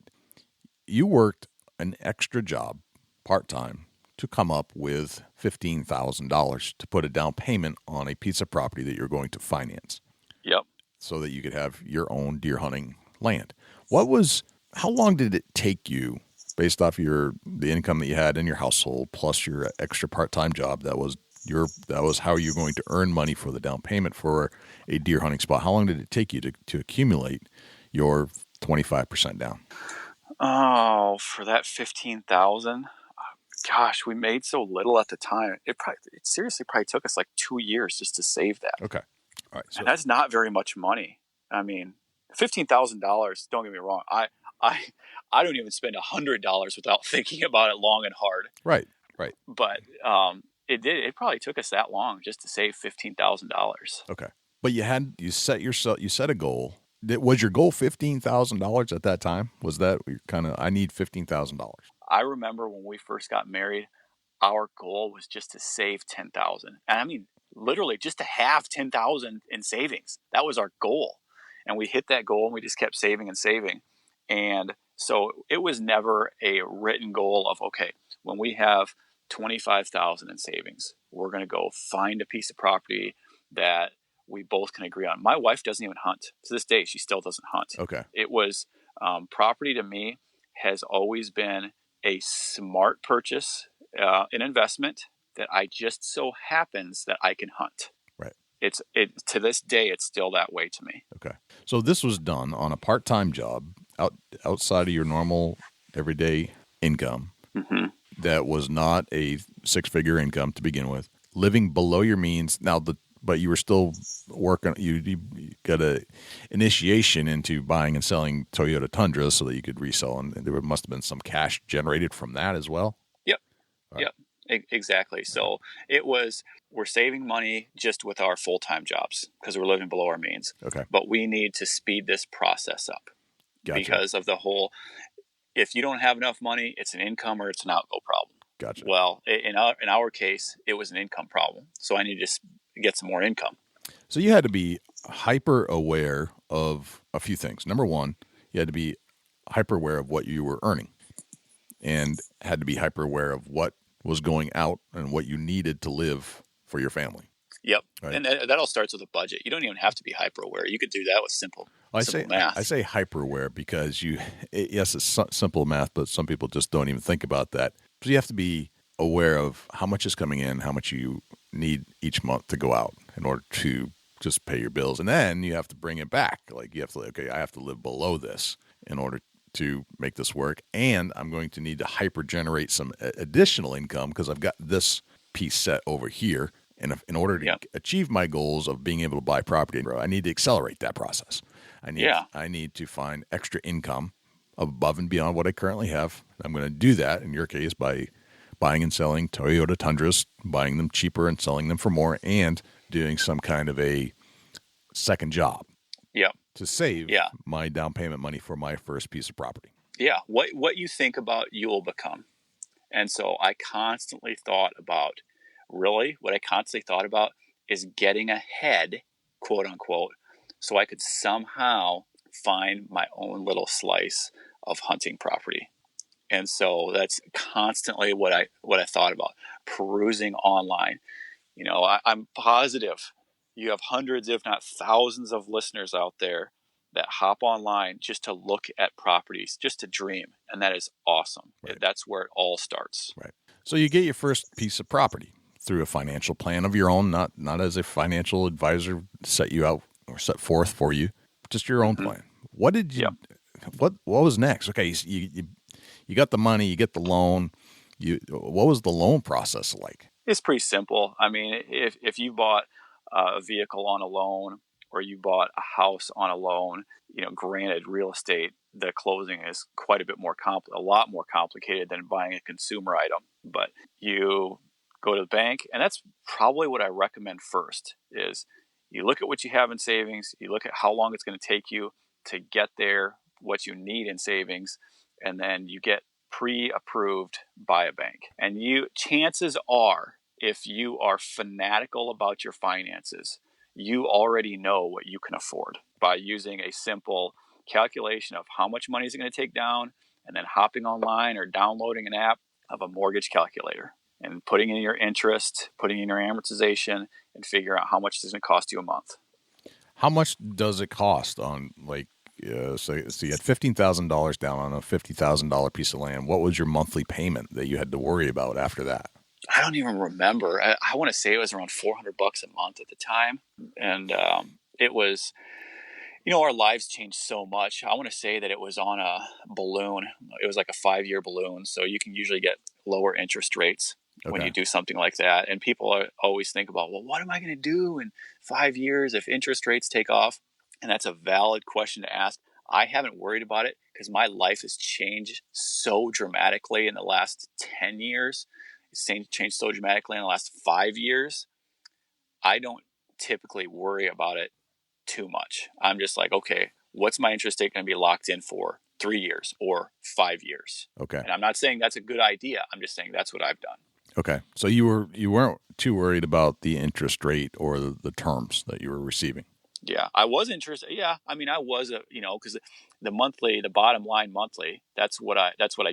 you worked an extra job part-time to come up with $15,000 to put a down payment on a piece of property that you're going to finance. Yep. So that you could have your own deer hunting land. How long did it take you, based off the income that you had in your household plus your extra part-time job, that was how you're going to earn money for the down payment for a deer hunting spot? How long did it take you to accumulate your 25% down? Oh, for that 15,000, gosh, we made so little at the time. It seriously probably took us like 2 years just to save that. Okay. All right. So and that's not very much money. I mean, $15,000, don't get me wrong. I don't even spend $100 without thinking about it long and hard. Right. But it probably took us that long just to save $15,000. Okay. But you set a goal. Was your goal $15,000 at that time? Was that I need $15,000? I remember when we first got married, our goal was just to save $10,000. And I mean, literally just to have $10,000 in savings. That was our goal. And we hit that goal and we just kept saving and saving. And so it was never a written goal of, okay, when we have $25,000 in savings, we're going to go find a piece of property that we both can agree on. My wife doesn't even hunt. To this day, she still doesn't hunt. Okay. It was property to me has always been a smart purchase, an investment that I just so happens that I can hunt. Right. To this day, it's still that way to me. Okay. So this was done on a part-time job outside of your normal everyday income. Mm-hmm. That was not a six-figure income to begin with. Living below your means. But you were still working. You got a initiation into buying and selling Toyota Tundras so that you could resell, and there must have been some cash generated from that as well. Yep. Right. Yep. Exactly. So we're saving money just with our full-time jobs because we're living below our means. Okay. But we need to speed this process up. Gotcha. Because of the whole, if you don't have enough money, it's an income or it's an outgo problem. Gotcha. Well, in our case, it was an income problem. So I need to get some more income. So you had to be hyper aware of a few things. Number one, you had to be hyper aware of what you were earning and had to be hyper aware of what was going out and what you needed to live for your family. Yep. Right. And that all starts with a budget. You don't even have to be hyper aware. You could do that with simple math. I say hyper aware because yes, it's simple math, but some people just don't even think about that. So you have to be aware of how much is coming in, how much you need each month to go out in order to just pay your bills. And then you have to bring it back. Like you have to, I have to live below this in order to make this work. And I'm going to need to hyper generate some additional income because I've got this piece set over here. And in order to achieve my goals of being able to buy property, I need to accelerate that process. I need to find extra income above and beyond what I currently have. I'm going to do that, in your case, by buying and selling Toyota Tundras, buying them cheaper and selling them for more, and doing some kind of a second job to save my down payment money for my first piece of property. Yeah, what you think about, you will become. And so I constantly thought about, what I constantly thought about is getting ahead, quote unquote, so I could somehow find my own little slice of hunting property. And so that's constantly what I thought about, perusing online. You know, I'm positive you have hundreds, if not thousands of listeners out there that hop online just to look at properties, just to dream. And that is awesome. Right. That's where it all starts. Right. So you get your first piece of property through a financial plan of your own, not as a financial advisor set you out or set forth for you, just your own plan. What did you, what was next? Okay. You got the money, you get the loan. What was the loan process like? It's pretty simple. I mean, if you bought a vehicle on a loan or you bought a house on a loan, granted, real estate the closing is quite a bit more a lot more complicated than buying a consumer item. But you go to the bank, and that's probably what I recommend first is you look at what you have in savings, you look at how long it's going to take you to get there, what you need in savings, and then you get pre-approved by a bank. And chances are, if you are fanatical about your finances, you already know what you can afford by using a simple calculation of how much money is it going to take down, and then hopping online or downloading an app of a mortgage calculator and putting in your interest, putting in your amortization, and figure out how much it's going to cost you a month. How much does it cost on, like, so you had $15,000 down on a $50,000 piece of land. What was your monthly payment that you had to worry about after that? I don't even remember. I want to say it was around $400 a month at the time. And it was, our lives changed so much. I want to say that it was on a balloon. It was like a 5-year balloon. So you can usually get lower interest rates when you do something like that. And people always think about, well, what am I going to do in 5 years if interest rates take off? And that's a valid question to ask. I haven't worried about it because my life has changed so dramatically in the last 10 years. It's changed so dramatically in the last 5 years. I don't typically worry about it too much. I'm just like, okay, what's my interest rate going to be locked in for 3 years or 5 years? Okay. And I'm not saying that's a good idea. I'm just saying that's what I've done. Okay. So you weren't too worried about the interest rate or the terms that you were receiving. Yeah, I was interested. Yeah, I mean, I was because the bottom line monthly, that's what I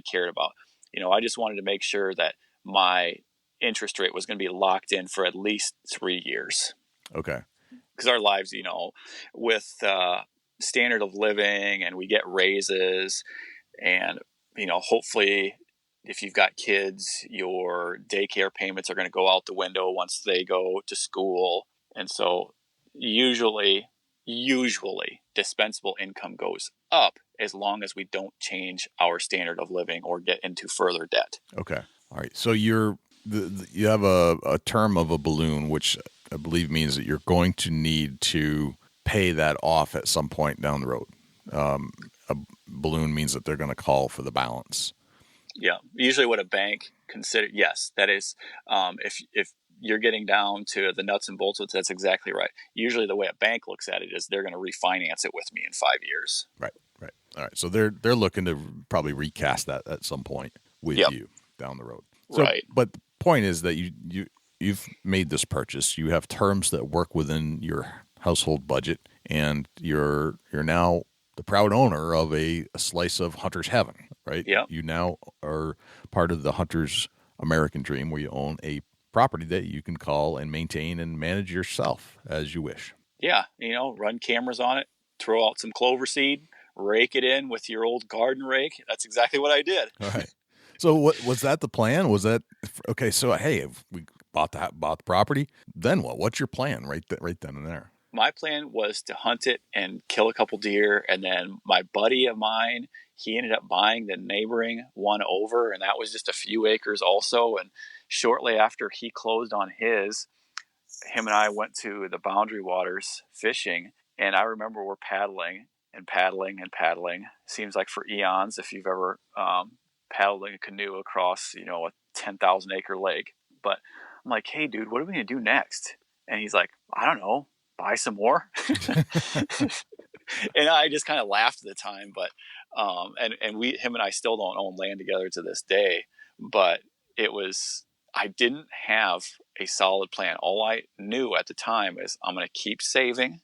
cared about. I just wanted to make sure that my interest rate was going to be locked in for at least 3 years. Okay. Because our lives, with standard of living, and we get raises, and hopefully, if you've got kids, your daycare payments are going to go out the window once they go to school, and so. Usually dispensable income goes up as long as we don't change our standard of living or get into further debt. Okay. All right. So you have a term of a balloon, which I believe means that you're going to need to pay that off at some point down the road. A balloon means that they're going to call for the balance. Yeah. Usually what a bank yes, that is, if you're getting down to the nuts and bolts of it, that's exactly right. Usually the way a bank looks at it is they're going to refinance it with me in 5 years. Right. All right. So they're looking to probably recast that at some point with you down the road. So, right. But the point is that you've made this purchase. You have terms that work within your household budget, and you're now the proud owner of a slice of hunter's heaven, right? Yeah. You now are part of the hunter's American dream, where you own a property that you can call and maintain and manage yourself as you wish. Yeah. Run cameras on it, throw out some clover seed, rake it in with your old garden rake. That's exactly what I did. All right. So what was that the plan? Was that okay? So, hey, if we bought the property, then what? What's your plan right then and there? My plan was to hunt it and kill a couple deer. And then my buddy of mine, he ended up buying the neighboring one over, and that was just a few acres also. And shortly after he closed on him and I went to the Boundary Waters fishing. And I remember we're paddling and paddling and paddling. Seems like for eons, if you've ever paddling a canoe across, a 10,000 acre lake. But I'm like, hey, dude, what are we going to do next? And he's like, I don't know, buy some more. And I just kind of laughed at the time. But him and I still don't own land together to this day. But I didn't have a solid plan. All I knew at the time is I'm going to keep saving.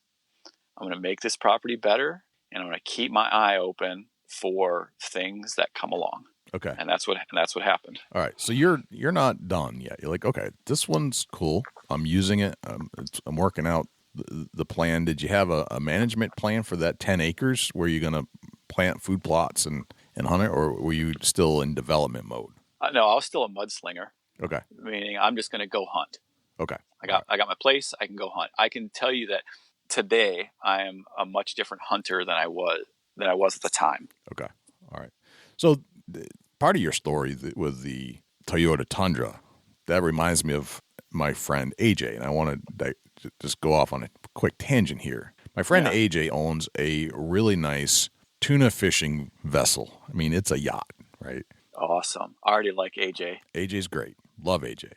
I'm going to make this property better. And I'm going to keep my eye open for things that come along. Okay. And that's what happened. All right. So you're not done yet. You're like, okay, this one's cool. I'm using it. I'm working out the plan. Did you have a management plan for that 10 acres? Were you going to plant food plots and hunt it, or were you still in development mode? No, I was still a mudslinger. Okay. Meaning I'm just going to go hunt. Okay. I got my place. I can go hunt. I can tell you that today I am a much different hunter than I was at the time. Okay. All right. So part of your story with the Toyota Tundra, that reminds me of my friend AJ, and I want to just go off on a quick tangent here. My friend AJ owns a really nice tuna fishing vessel. I mean, it's a yacht, right? Awesome. I already like AJ. AJ's great. Love AJ.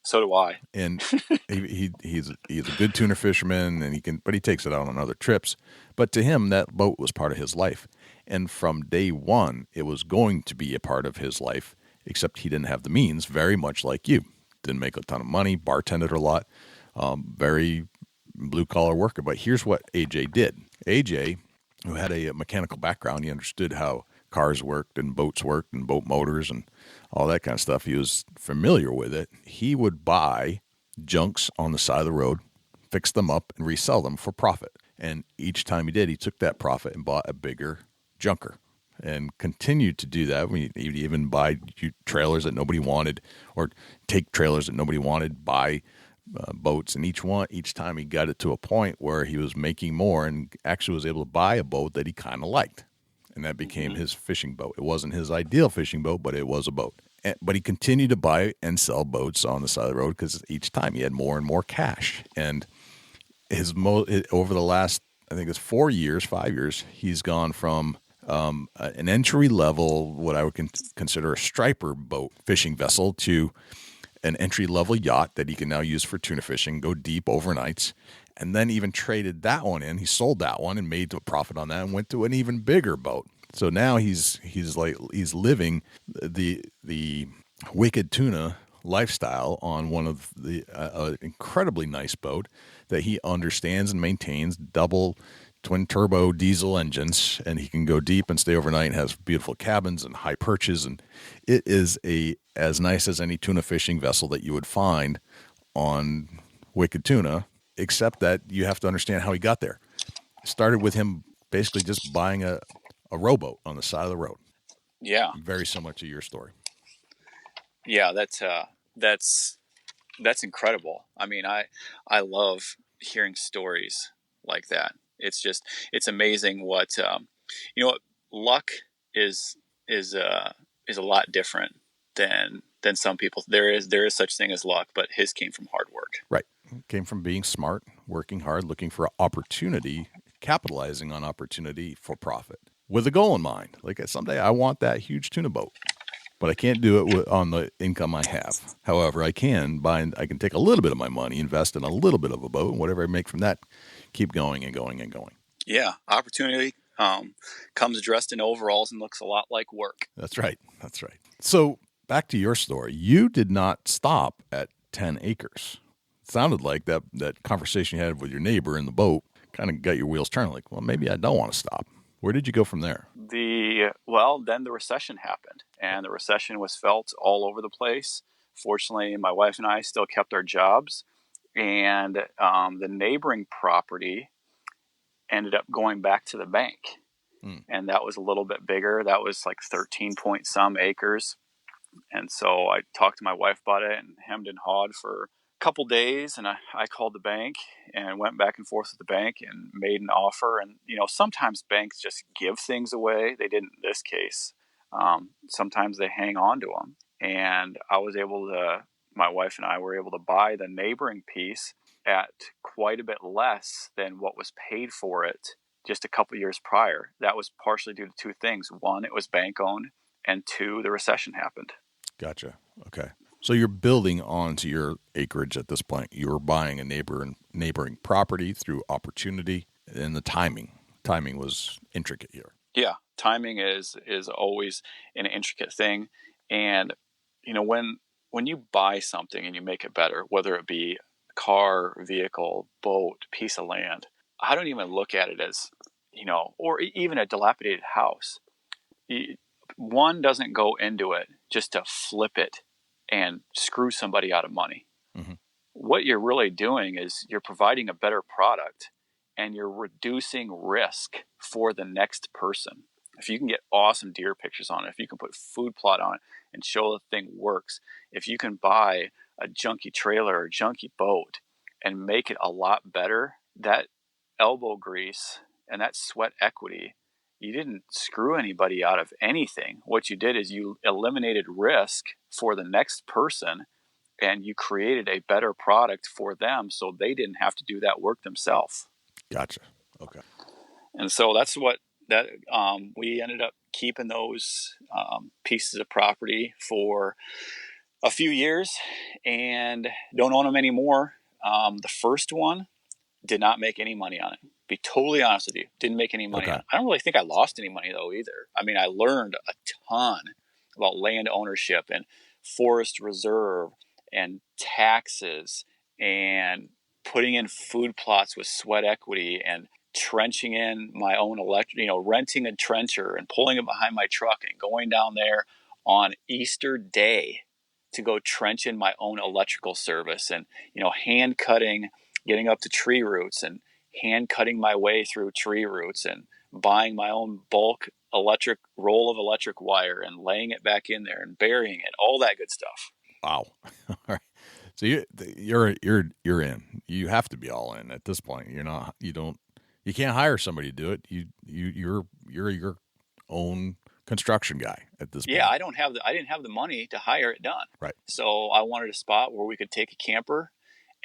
So do I. And he's a good tuna fisherman, and but he takes it out on other trips. But to him, that boat was part of his life. And from day one, it was going to be a part of his life, except he didn't have the means, very much like you. Didn't make a ton of money, bartended a lot, very blue-collar worker. But here's what AJ did. AJ, who had a mechanical background, he understood how cars worked and boats worked and boat motors and all that kind of stuff. He was familiar with it. He would buy junks on the side of the road, fix them up, and resell them for profit. And each time he did, he took that profit and bought a bigger junker and continued to do that. He'd even buy trailers that nobody wanted, or take trailers that nobody wanted, buy boats. And each time he got it to a point where he was making more and actually was able to buy a boat that he kind of liked. And that became his fishing boat. It wasn't his ideal fishing boat, but it was a boat. But he continued to buy and sell boats on the side of the road because each time he had more and more cash. And over the last, I think it's 5 years, he's gone from an entry level, what I would consider a striper boat fishing vessel, to an entry level yacht that he can now use for tuna fishing, go deep overnights, and then even traded that one in. He sold that one and made a profit on that and went to an even bigger boat. So now he's living the wicked tuna lifestyle on one of the incredibly nice boat that he understands and maintains, double twin turbo diesel engines, and he can go deep and stay overnight and has beautiful cabins and high perches. And it is as nice as any tuna fishing vessel that you would find on Wicked Tuna, except that you have to understand how he got there. It started with him basically just buying a rowboat on the side of the road. Yeah. Very similar to your story. Yeah, that's incredible. I mean, I love hearing stories like that. It's amazing what luck is a lot different than some people. There is such thing as luck, but his came from hard work. Right. Came from being smart, working hard, looking for opportunity, capitalizing on opportunity for profit with a goal in mind. Like, someday I want that huge tuna boat, but I can't do it on the income I have. However, I can take a little bit of my money, invest in a little bit of a boat, and whatever I make from that, keep going and going and going. Yeah. Opportunity comes dressed in overalls and looks a lot like work. That's right. So back to your story. You did not stop at 10 acres. It sounded like that conversation you had with your neighbor in the boat kind of got your wheels turning. Like, well, maybe I don't want to stop. Where did you go from there? Then the recession happened, and the recession was felt all over the place. Fortunately, my wife and I still kept our jobs, and the neighboring property ended up going back to the bank. And that was a little bit bigger. That was like 13 point some acres. And so I talked to my wife about it and hemmed and hawed for a couple days. And I called the bank and went back and forth with the bank and made an offer. And, sometimes banks just give things away. They didn't in this case. Sometimes they hang on to them. And my wife and I were able to buy the neighboring piece at quite a bit less than what was paid for it just a couple years prior. That was partially due to two things. One, it was bank owned, and two, the recession happened. Gotcha. Okay. So you're building onto your acreage at this point. You're buying a neighboring property through opportunity, and the timing was intricate here. Yeah. Timing is always an intricate thing. And, when you buy something and you make it better, whether it be a car, vehicle, boat, piece of land, I don't even look at it as, or even a dilapidated house. One doesn't go into it just to flip it and screw somebody out of money. Mm-hmm. What you're really doing is you're providing a better product and you're reducing risk for the next person. If you can get awesome deer pictures on it, if you can put food plot on it and show the thing works, if you can buy a junky trailer or junky boat and make it a lot better, that elbow grease and that sweat equity, you didn't screw anybody out of anything. What you did is you eliminated risk for the next person and you created a better product for them so they didn't have to do that work themselves. Gotcha. Okay. And so that's what that we ended up keeping those pieces of property for a few years and don't own them anymore. The first one did not make any money on it. Be totally honest with you, didn't make any money on it. I don't really think I lost any money though either. I mean, I learned a ton about land ownership and forest reserve and taxes and putting in food plots with sweat equity and trenching in my own renting a trencher and pulling it behind my truck and going down there on Easter Day to go trench in my own electrical service and, hand cutting, getting up to tree roots and hand cutting my way through tree roots and buying my own bulk roll of electric wire and laying it back in there and burying it, all that good stuff. Wow. All right. So you're in. You have to be all in at this point. You can't hire somebody to do it. You're your own construction guy at this point. Yeah, I didn't have the money to hire it done. Right. So I wanted a spot where we could take a camper,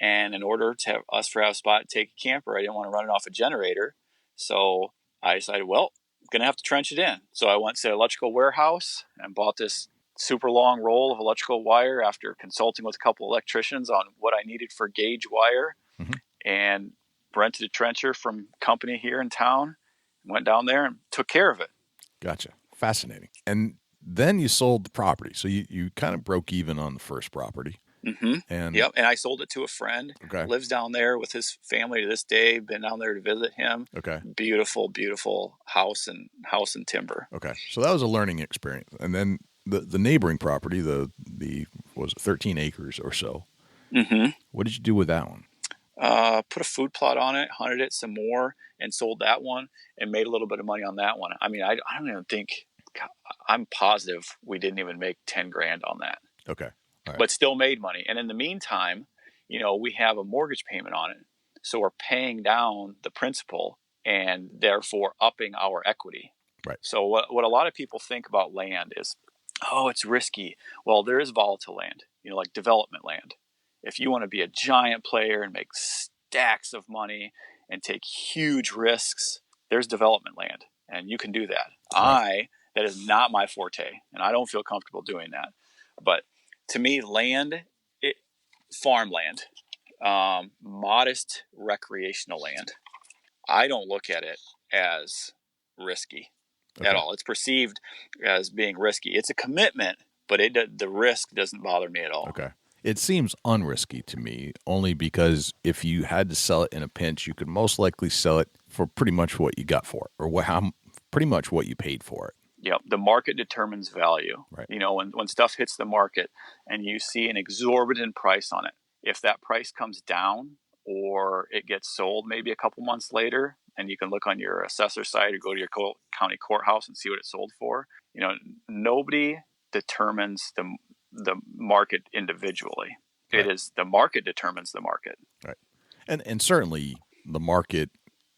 and in order to have a spot to take a camper, I didn't want to run it off a generator. So I decided, well, I'm going to have to trench it in. So I went to Electrical Warehouse and bought this super long roll of electrical wire after consulting with a couple electricians on what I needed for gauge wire, and rented a trencher from a company here in town, went down there and took care of it. Gotcha. Fascinating. And then you sold the property. So you kind of broke even on the first property. And yep. And I sold it to a friend. Okay. Lives down there with his family to this day. Been down there to visit him. Okay. Beautiful, beautiful house and timber. Okay. So that was a learning experience. And then the neighboring property, the was it 13 acres or so. What did you do with that one? Put a food plot on it, hunted it some more, and sold that one, and made a little bit of money on that one. I mean, I don't even think, I'm positive we didn't even make 10 grand on that. Okay. All right. But still made money. And in the meantime, we have a mortgage payment on it. So we're paying down the principal and therefore upping our equity. Right. So what a lot of people think about land is, oh, it's risky. Well, there is volatile land, like development land. If you want to be a giant player and make stacks of money and take huge risks, there's development land, and you can do that. Right. That is not my forte, and I don't feel comfortable doing that. But to me, farmland, modest recreational land, I don't look at it as risky at all. It's perceived as being risky. It's a commitment, but the risk doesn't bother me at all. Okay. It seems unrisky to me, only because if you had to sell it in a pinch, you could most likely sell it for pretty much what you got for it, or pretty much what you paid for it. Yeah, the market determines value. Right. When stuff hits the market and you see an exorbitant price on it, if that price comes down or it gets sold maybe a couple months later, and you can look on your assessor site or go to your county courthouse and see what it sold for, nobody determines the market individually. Right. It is the market determines the market. Right. And certainly the market,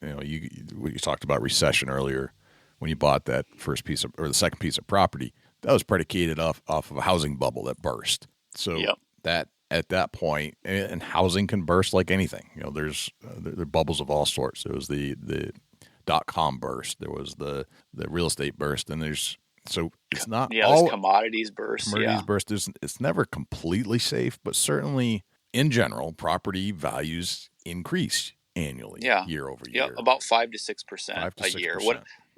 you talked about recession earlier when you bought that first piece of, or the second piece of property, that was predicated off of a housing bubble that burst. So that at that point, and housing can burst like anything. There are bubbles of all sorts. There was the .com burst. There was the real estate burst, and so it's not all commodities burst. Burst. It's never completely safe, but certainly in general, property values increase annually, year over year. Yeah, about 5 to 6% a year.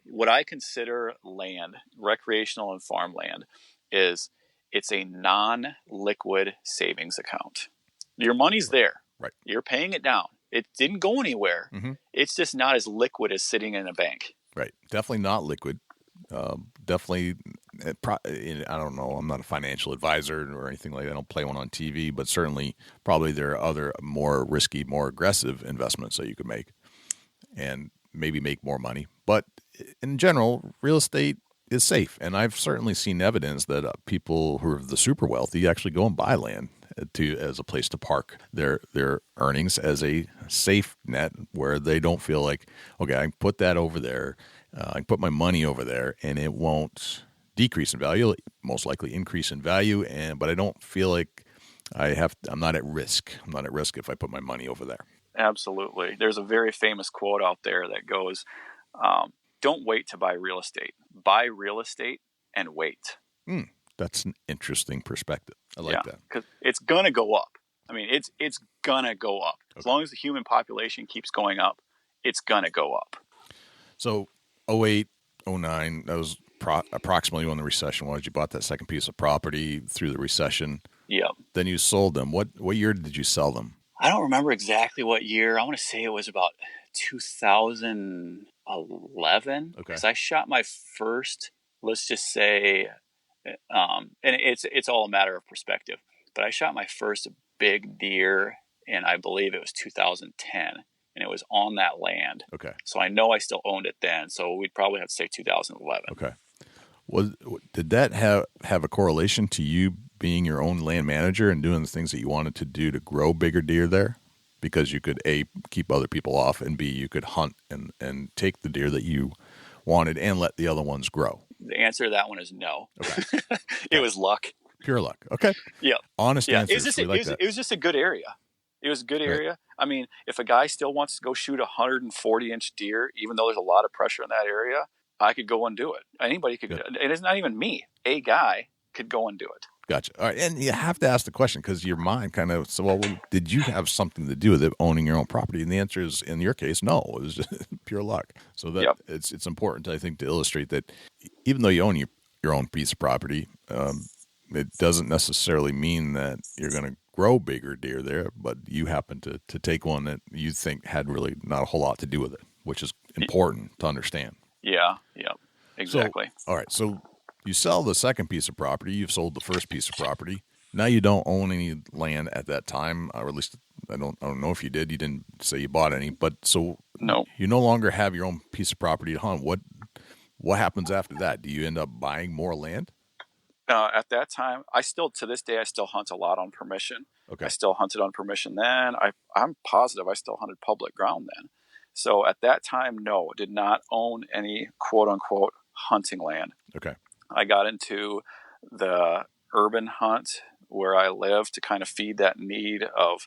What I consider land, recreational and farmland, is it's a non-liquid savings account. Your money's there. Right. You're paying it down. It didn't go anywhere. It's just not as liquid as sitting in a bank. Right. Definitely not liquid. Definitely, I don't know. I'm not a financial advisor or anything like that. I don't play one on TV, but certainly probably there are other more risky, more aggressive investments that you could make and maybe make more money. But in general, real estate is safe. And I've certainly seen evidence that people who are the super wealthy actually go and buy land as a place to park their earnings as a safe net where they don't feel like, okay, I can put that over there. I can put my money over there and it won't decrease in value. It'll most likely increase in value. But I don't feel like I'm not at risk. I'm not at risk if I put my money over there. Absolutely. There's a very famous quote out there that goes, don't wait to buy real estate. Buy real estate and wait. That's an interesting perspective. I like that. Because it's going to go up. I mean, it's going to go up. As long as the human population keeps going up, it's going to go up. So 08, 09, that was approximately when the recession was. You bought that second piece of property through the recession. Yep. Then you sold them. What year did you sell them? I don't remember exactly what year. I want to say it was about 2011. Because I shot my first, let's just say, and it's all a matter of perspective, but I shot my first big deer in, I believe it was 2010, and it was on that land. Okay. So I know I still owned it then, so we'd probably have to say 2011. Okay. Did that have a correlation to you being your own land manager and doing the things that you wanted to do to grow bigger deer there? Because you could, A, keep other people off, and B, you could hunt and take the deer that you wanted and let the other ones grow. The answer to that one is no. Okay. It was luck. Pure luck. Okay. Yeah. Honest answer. It was just a good area. It was a good area. Right. I mean, if a guy still wants to go shoot a 140-inch deer, even though there's a lot of pressure in that area, I could go and do it. Anybody could. And it's not even me. A guy could go and do it. Gotcha. All right. And you have to ask the question because your mind kind of, so, well, did you have something to do with it, owning your own property? And the answer is, in your case, no. It was just pure luck. So that it's important, I think, to illustrate that even though you own your own piece of property, it doesn't necessarily mean that you're going to grow bigger deer there, but you happen to take one that you think had really not a whole lot to do with it, which is important to understand. Yeah, exactly. So, all right, so you sell the second piece of property. You've sold the first piece of property. Now you don't own any land at that time, or at least I don't know if you did. You didn't say you bought any, but so no, you no longer have your own piece of property to hunt. What happens after that? Do you end up buying more land? At that time, to this day, I still hunt a lot on permission. Okay. I still hunted on permission then. I'm positive I still hunted public ground then. So at that time, no, did not own any quote unquote hunting land. Okay. I got into the urban hunt where I live to kind of feed that need of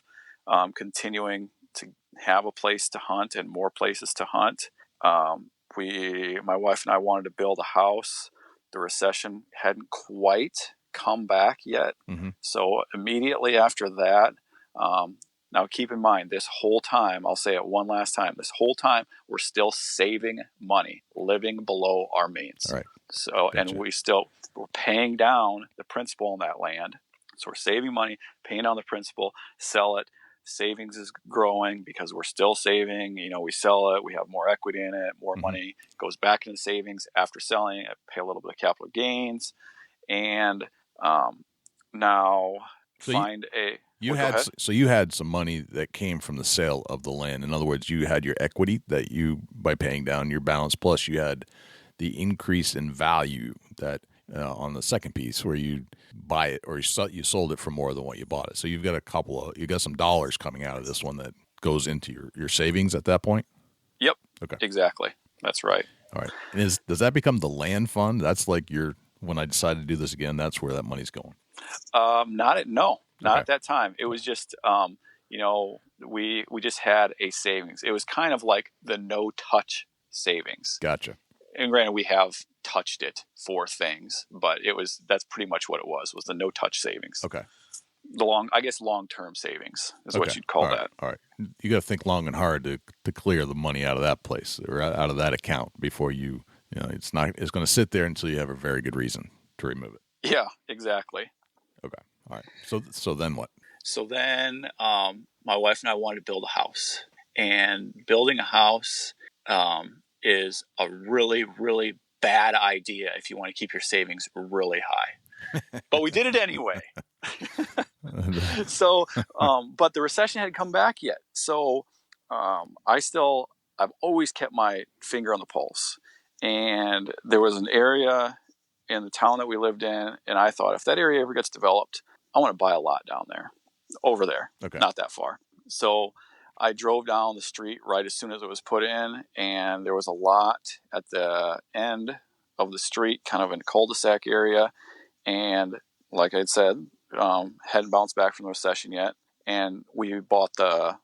continuing to have a place to hunt and more places to hunt. My wife and I wanted to build a house. The recession hadn't quite come back yet. Mm-hmm. So immediately after that, now keep in mind, this whole time, I'll say it one last time, this whole time we're still saving money, living below our means. All right. So, gotcha. And we're paying down the principal on that land. So we're saving money, paying down the principal, sell it. Savings is growing because we're still saving. We sell it, we have more equity in it, more money goes back into savings after selling it, pay a little bit of capital gains, and now you had some money that came from the sale of the land. In other words, you had your equity that you, by paying down your balance, plus you had the increase in value that on the second piece where you buy it or you sold it for more than what you bought it. So you've got you got some dollars coming out of this one that goes into your savings at that point? Yep. Okay. Exactly. That's right. All right. And does that become the land fund? That's like when I decided to do this again, that's where that money's going. Not at that time. It was just, we just had a savings. It was kind of like the no touch savings. Gotcha. And granted, we have touched it for things, but that's pretty much what it was the no touch savings. Okay. Long-term savings is what you'd call that. All right. You got to think long and hard to clear the money out of that place or out of that account before it's going to sit there until you have a very good reason to remove it. Yeah, exactly. Okay. All right. So then what? So then, my wife and I wanted to build a house, and building a house, is a really, really bad idea if you want to keep your savings really high. But we did it anyway. So, but the recession hadn't come back yet. So I've always kept my finger on the pulse. And there was an area in the town that we lived in, and I thought if that area ever gets developed, I want to buy a lot down there, over there, not that far. So I drove down the street right as soon as it was put in, and there was a lot at the end of the street, kind of in a cul-de-sac area. And like I said, hadn't bounced back from the recession yet. And we bought the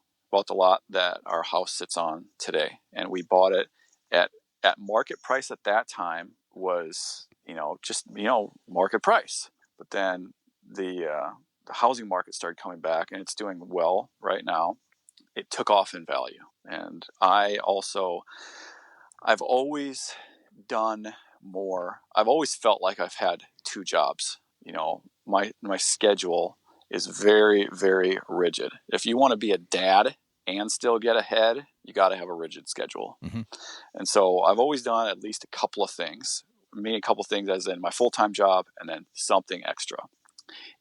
lot that our house sits on today. And we bought it at at market price at that time was, just, market price. But then the housing market started coming back, and it's doing well right now. It took off in value. And I've always done more. I've always felt like I've had two jobs. My schedule is very, very rigid. If you want to be a dad and still get ahead, you got to have a rigid schedule. Mm-hmm. And so I've always done at least a couple of things. A couple of things as in my full-time job and then something extra.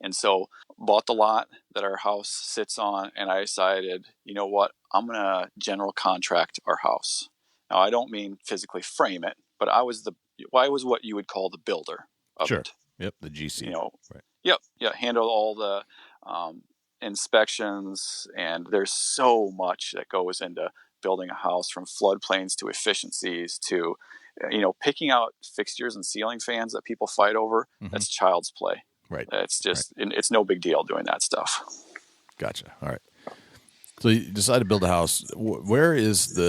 And so bought the lot that our house sits on, and I decided, you know what, I'm going to general contract our house. Now, I don't mean physically frame it, but I was what you would call the builder of sure. it. Yep, the GC. Right. Yep, yeah, handle all the inspections, and there's so much that goes into building a house, from floodplains to efficiencies to, picking out fixtures and ceiling fans that people fight over. Mm-hmm. That's child's play. Right. It's just, it's no big deal doing that stuff. Gotcha. All right. So you decide to build a house. Where is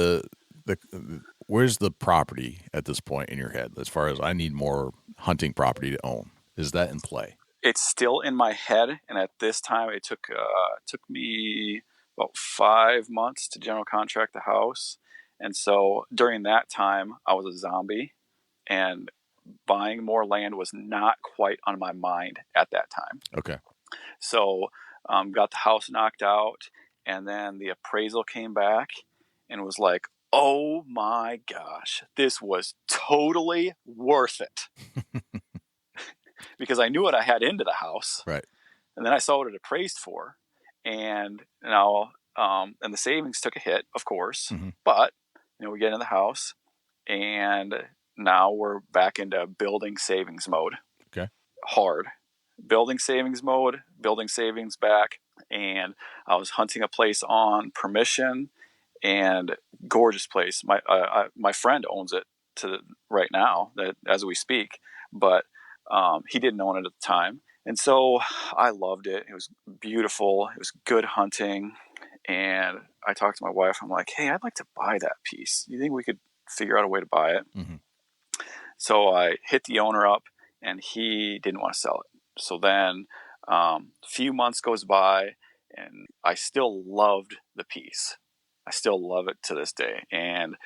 where's the property at this point in your head? As far as I need more hunting property to own, is that in play? It's still in my head, and at this time, it took me about 5 months to general contract the house, and so during that time, I was a zombie, and buying more land was not quite on my mind at that time. Okay. So got the house knocked out, and then the appraisal came back and was like, oh my gosh, this was totally worth it. Because I knew what I had into the house. Right. And then I saw what it appraised for. And now, and the savings took a hit, of course. Mm-hmm. But, we get in the house, and now we're back into building savings mode. Okay. Hard. Building savings mode, building savings back. And I was hunting a place on permission, and gorgeous place. My friend owns it right now, as we speak, but he didn't own it at the time. And so I loved it. It was beautiful. It was good hunting. And I talked to my wife. I'm like, hey, I'd like to buy that piece. You think we could figure out a way to buy it? Mm-hmm. So I hit the owner up, and he didn't want to sell it. So then a few months goes by, and I still loved the piece. I still love it to this day. And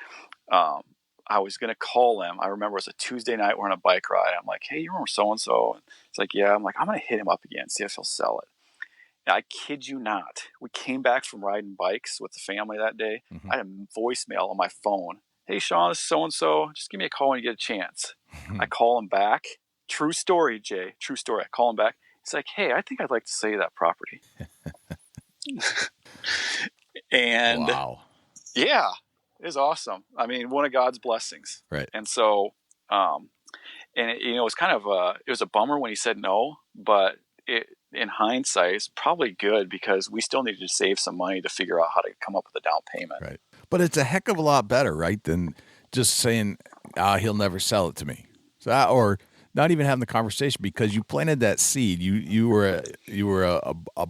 I was going to call him. I remember it was a Tuesday night. We're on a bike ride. I'm like, hey, you remember so-and-so? And it's like, yeah. I'm like, I'm going to hit him up again, see if he'll sell it. And I kid you not. We came back from riding bikes with the family that day. Mm-hmm. I had a voicemail on my phone. Hey, Sean, this is so-and-so. Just give me a call when you get a chance. Mm-hmm. I call him back. True story, Jay. True story. I call him back. It's like, hey, I think I'd like to sell you that property. And wow. Yeah, it was awesome. I mean, one of God's blessings. Right. And so, it was kind of it was a bummer when he said no, but in hindsight, it's probably good, because we still needed to save some money to figure out how to come up with a down payment. Right. But it's a heck of a lot better, right, than just saying, he'll never sell it to me. Or not even having the conversation, because you planted that seed. You were a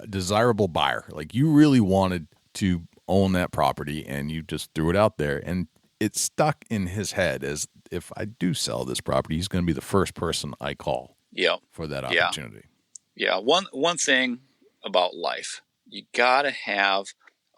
desirable buyer. Like, you really wanted to own that property, and you just threw it out there, and it stuck in his head as, if I do sell this property, he's going to be the first person I call. Yep. For that opportunity. Yeah. One thing about life, you got to have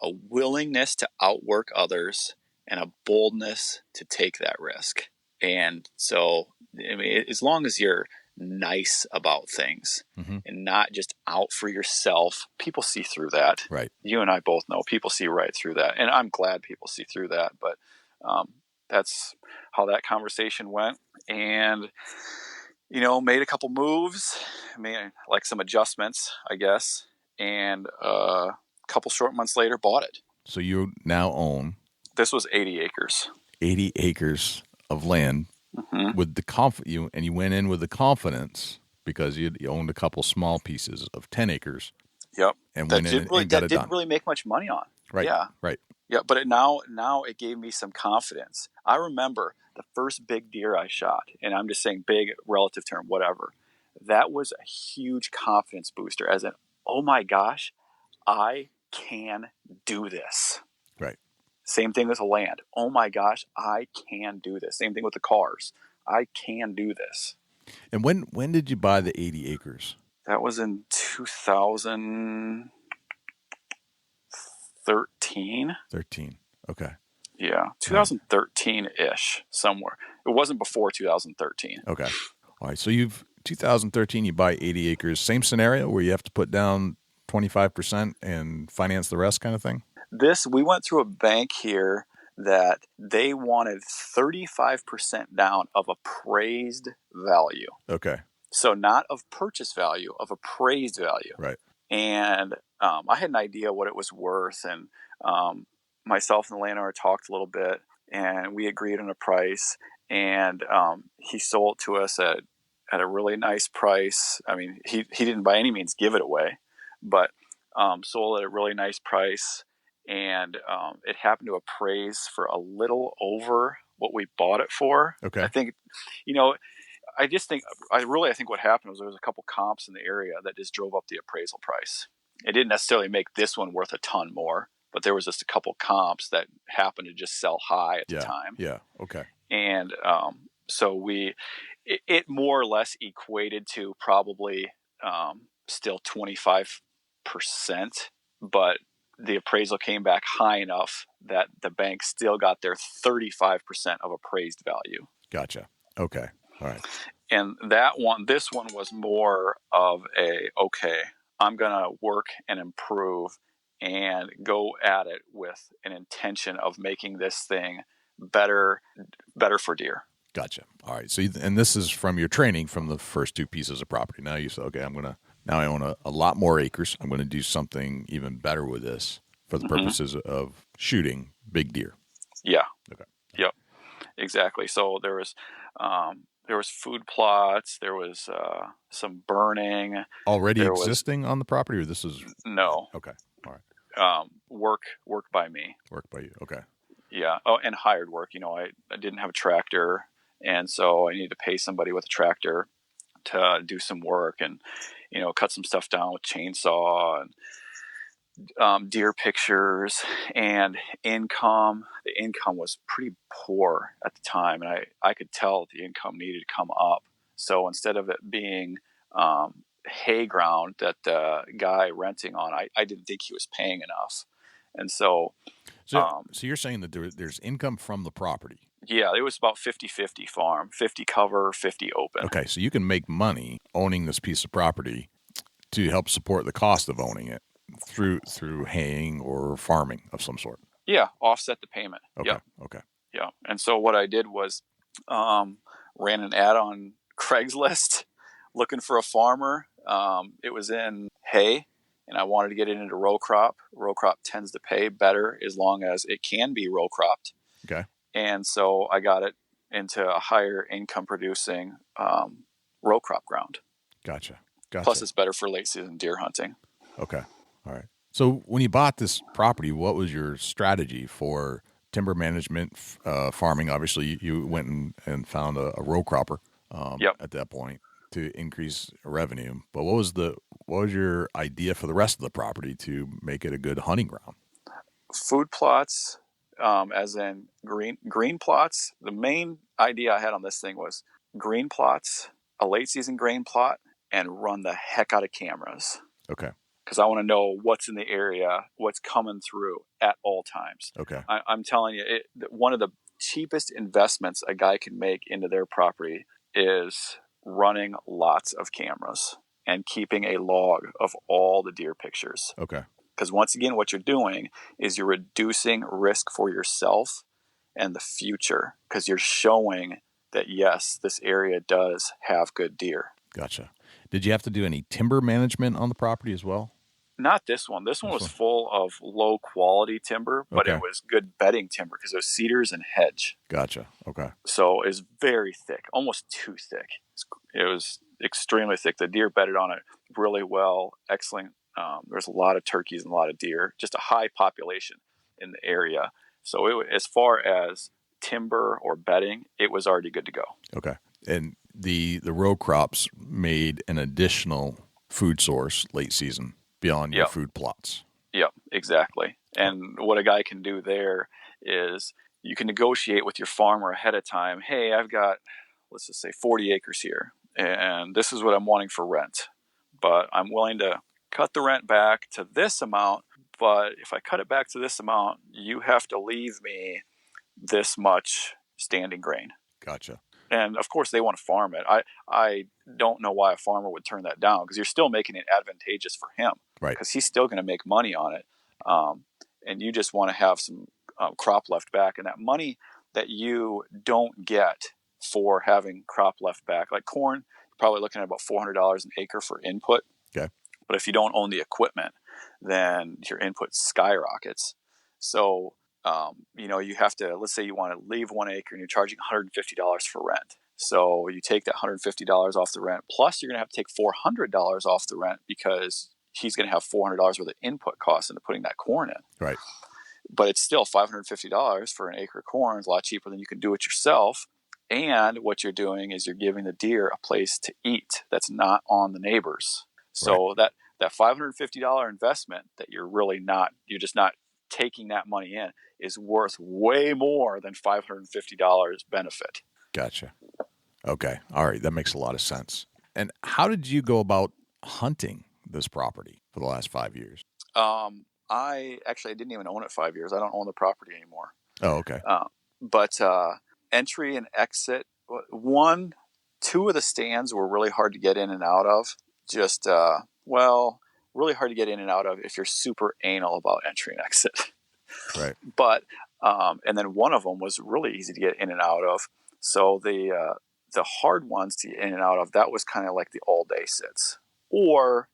a willingness to outwork others and a boldness to take that risk. And so, I mean, as long as you're nice about things, mm-hmm. and not just out for yourself, people see through that. Right. You and I both know people see right through that. And I'm glad people see through that. But that's how that conversation went. And, made a couple moves, like some adjustments, I guess. And a couple short months later, bought it. So you now own? This was 80 acres. 80 acres of land. Mm-hmm. With the you went in with the confidence, because you owned a couple small pieces of 10 acres. Yep. And went in and got it done. Didn't really make much money on. Right. Yeah. Right. Yeah, but now it gave me some confidence. I remember the first big deer I shot, and I'm just saying big relative term, whatever. That was a huge confidence booster, as in, oh my gosh, I can do this. Right. Same thing with the land. Oh my gosh, I can do this. Same thing with the cars. I can do this. And when did you buy the 80 acres? That was in 2013. 13. Okay. Yeah, 2013-ish, somewhere. It wasn't before 2013. Okay. All right. So 2013, you buy 80 acres. Same scenario where you have to put down 25% and finance the rest kind of thing? We went through a bank here that they wanted 35% down of appraised value. Okay. So not of purchase value, of appraised value. Right. And I had an idea what it was worth, and myself and the landowner talked a little bit, and we agreed on a price, and he sold to us at a really nice price. I mean, he didn't by any means give it away, but sold at a really nice price, and it happened to appraise for a little over what we bought it for. Okay. I think, I think what happened was there was a couple comps in the area that just drove up the appraisal price. It didn't necessarily make this one worth a ton more, but there was just a couple comps that happened to just sell high at the time. Yeah. Okay. And so it more or less equated to probably still 25%, but the appraisal came back high enough that the bank still got their 35% of appraised value. Gotcha. Okay. All right. And this one was more of I'm going to work and improve and go at it with an intention of making this thing better for deer. Gotcha. All right. So, and this is from your training from the first two pieces of property. Now you say, okay, now I own a lot more acres. I'm going to do something even better with this for the purposes of shooting big deer. Yeah. Okay. Yep. Exactly. So there was food plots. There was some burning already existing on the property, or this is no. Okay. All right. Work by me. Work by you. Okay. Yeah. Oh, and hired work. I didn't have a tractor, and so I needed to pay somebody with a tractor to do some work and cut some stuff down with chainsaw and deer pictures and income. The income was pretty poor at the time, and I could tell the income needed to come up. So instead of it being hay ground that the guy renting on, I didn't think he was paying enough. And so you're saying that there's income from the property? Yeah, it was about 50-50 farm, 50 cover, 50 open. Okay, so you can make money owning this piece of property to help support the cost of owning it through haying or farming of some sort. Yeah, offset the payment. Okay. Yep. Okay. Yeah, and so what I did was ran an ad on Craigslist looking for a farmer. It was in hay, and I wanted to get it into row crop. Row crop tends to pay better as long as it can be row cropped. Okay. And so I got it into a higher income producing row crop ground. Gotcha. Plus it's better for late season deer hunting. Okay. All right. So when you bought this property, what was your strategy for timber management, farming? Obviously you went and found a row cropper at that point to increase revenue. But what was your idea for the rest of the property to make it a good hunting ground? Food plots, as in green plots. The main idea I had on this thing was green plots, a late season grain plot, and run the heck out of cameras. Okay. Because I want to know what's in the area, what's coming through at all times. Okay. I'm telling you, one of the cheapest investments a guy can make into their property is running lots of cameras and keeping a log of all the deer pictures. Okay. Because once again, what you're doing is you're reducing risk for yourself and the future, because you're showing that, yes, this area does have good deer. Gotcha. Did you have to do any timber management on the property as well? Not this one. This one was full of low quality timber, but it was good bedding timber because it was cedars and hedge. Gotcha. Okay. So it was very thick, almost too thick. It was extremely thick. The deer bedded on it really well. Excellent. There's a lot of turkeys and a lot of deer, just a high population in the area. So as far as timber or bedding, it was already good to go. Okay. And the row crops made an additional food source late season beyond your food plots. Yep, exactly. And what a guy can do there is you can negotiate with your farmer ahead of time. Hey, I've got, let's just say 40 acres here, and this is what I'm wanting for rent, but I'm willing to cut the rent back to this amount. But if I cut it back to this amount, you have to leave me this much standing grain. Gotcha. And of course they want to farm it. I don't know why a farmer would turn that down, because you're still making it advantageous for him, right? Because he's still going to make money on it. And you just want to have some crop left back, and that money that you don't get for having crop left back, like corn, you're probably looking at about $400 an acre for input. Okay. But if you don't own the equipment, then your input skyrockets. So, you have to, let's say you want to leave 1 acre and you're charging $150 for rent. So you take that $150 off the rent, plus you're going to have to take $400 off the rent, because he's going to have $400 worth of input costs into putting that corn in. Right. But it's still $550 for an acre of corn. It's a lot cheaper than you can do it yourself. And what you're doing is you're giving the deer a place to eat that's not on the neighbors. So that $550 investment that you're just not taking that money in, is worth way more than $550 benefit. Gotcha. Okay. All right. That makes a lot of sense. And how did you go about hunting this property for the last 5 years? I didn't even own it 5 years. I don't own the property anymore. Oh, okay. But entry and exit, two of the stands were really hard to get in and out of. Really hard to get in and out of if you're super anal about entry and exit. Right. But, and then one of them was really easy to get in and out of. So the hard ones to get in and out of, that was kind of like the all day sits, or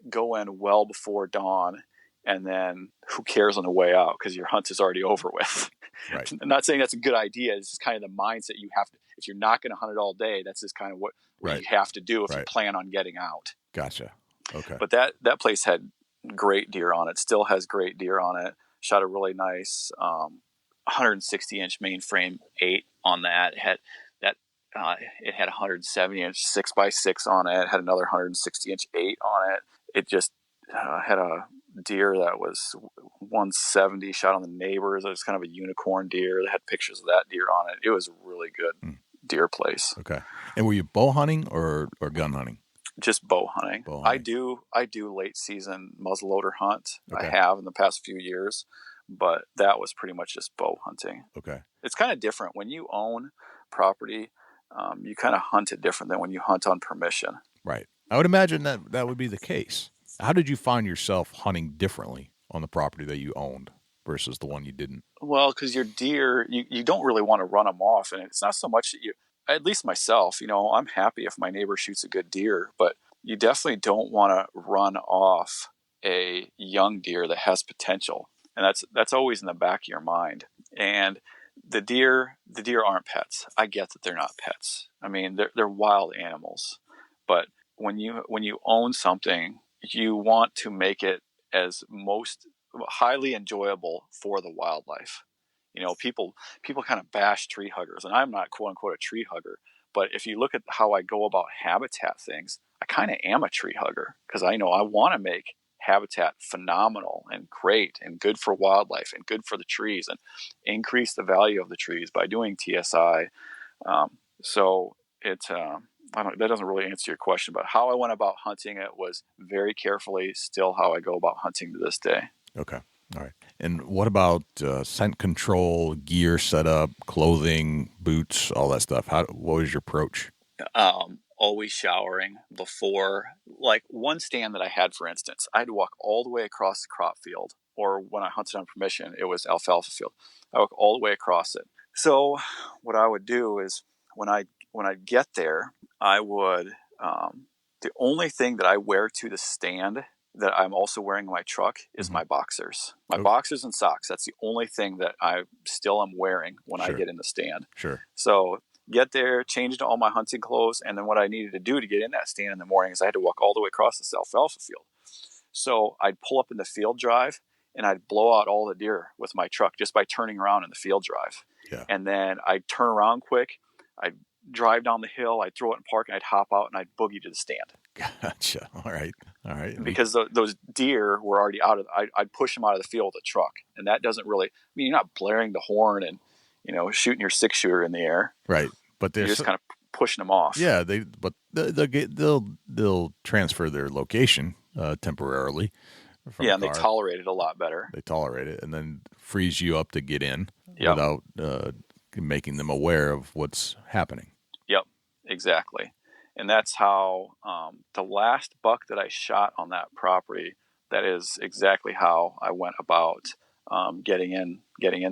go in well before dawn, and then who cares on the way out, because your hunt is already over with. Right. I'm not saying that's a good idea. It's just kind of the mindset you have to, if you're not going to hunt it all day, that's just kind of what right. you have to do if right. you plan on getting out. Gotcha. Okay. But that place had great deer on it, still has great deer on it. Shot a really nice 160-inch mainframe 8 on that. It had 170-inch 6x6 on it. It had another 160-inch 8 on it. It just had a deer that was 170 shot on the neighbors. It was kind of a unicorn deer. They had pictures of that deer on it. It was a really good deer place. Okay. And were you bow hunting or gun hunting? Just bow hunting. I do late season muzzleloader hunt. Okay. I have in the past few years, but that was pretty much just bow hunting. Okay. It's kind of different when you own property. You kind of hunt it different than when you hunt on permission. Right. I would imagine that would be the case. How did you find yourself hunting differently on the property that you owned versus the one you didn't? Well, because your deer, you don't really want to run them off, and it's not so much that you. At least myself, I'm happy if my neighbor shoots a good deer, but you definitely don't want to run off a young deer that has potential. And that's always in the back of your mind. And the deer aren't pets. I get that they're not pets. I mean, they're wild animals. But when you own something, you want to make it as most highly enjoyable for the wildlife. People kind of bash tree huggers, and I'm not quote unquote a tree hugger, but if you look at how I go about habitat things, I kind of am a tree hugger, because I know I want to make habitat phenomenal and great and good for wildlife and good for the trees and increase the value of the trees by doing TSI. So that doesn't really answer your question, but how I went about hunting it was very carefully, still how I go about hunting to this day. Okay. All right. And what about scent control, gear setup, clothing, boots, all that stuff? What was your approach? Always showering before. Like one stand that I had, for instance, I had to walk all the way across the crop field, or when I hunted on permission, it was alfalfa field. I walk all the way across it. So what I would do is when I get there, I would the only thing that I wear to the stand that I'm also wearing in my truck is my boxers. Boxers and socks. That's the only thing that I still am wearing when I get in the stand. Sure. So get there, change into all my hunting clothes, and then what I needed to do to get in that stand in the morning is I had to walk all the way across this alfalfa field. So I'd pull up in the field drive, and I'd blow out all the deer with my truck just by turning around in the field drive. Yeah. And then I'd turn around quick, I'd drive down the hill, I'd throw it in park, and I'd hop out and I'd boogie to the stand. Gotcha. All right. Because those deer were already out of. I'd push them out of the field with a truck, and that doesn't really. I mean, you're not blaring the horn and shooting your 6-shooter in the air. Right, but you're just kind of pushing them off. Yeah, they'll transfer their location temporarily. Yeah, and they tolerate it a lot better. They tolerate it, and then frees you up to get in without making them aware of what's happening. Yep, exactly. And that's how the last buck that I shot on that property, that is exactly how I went about getting in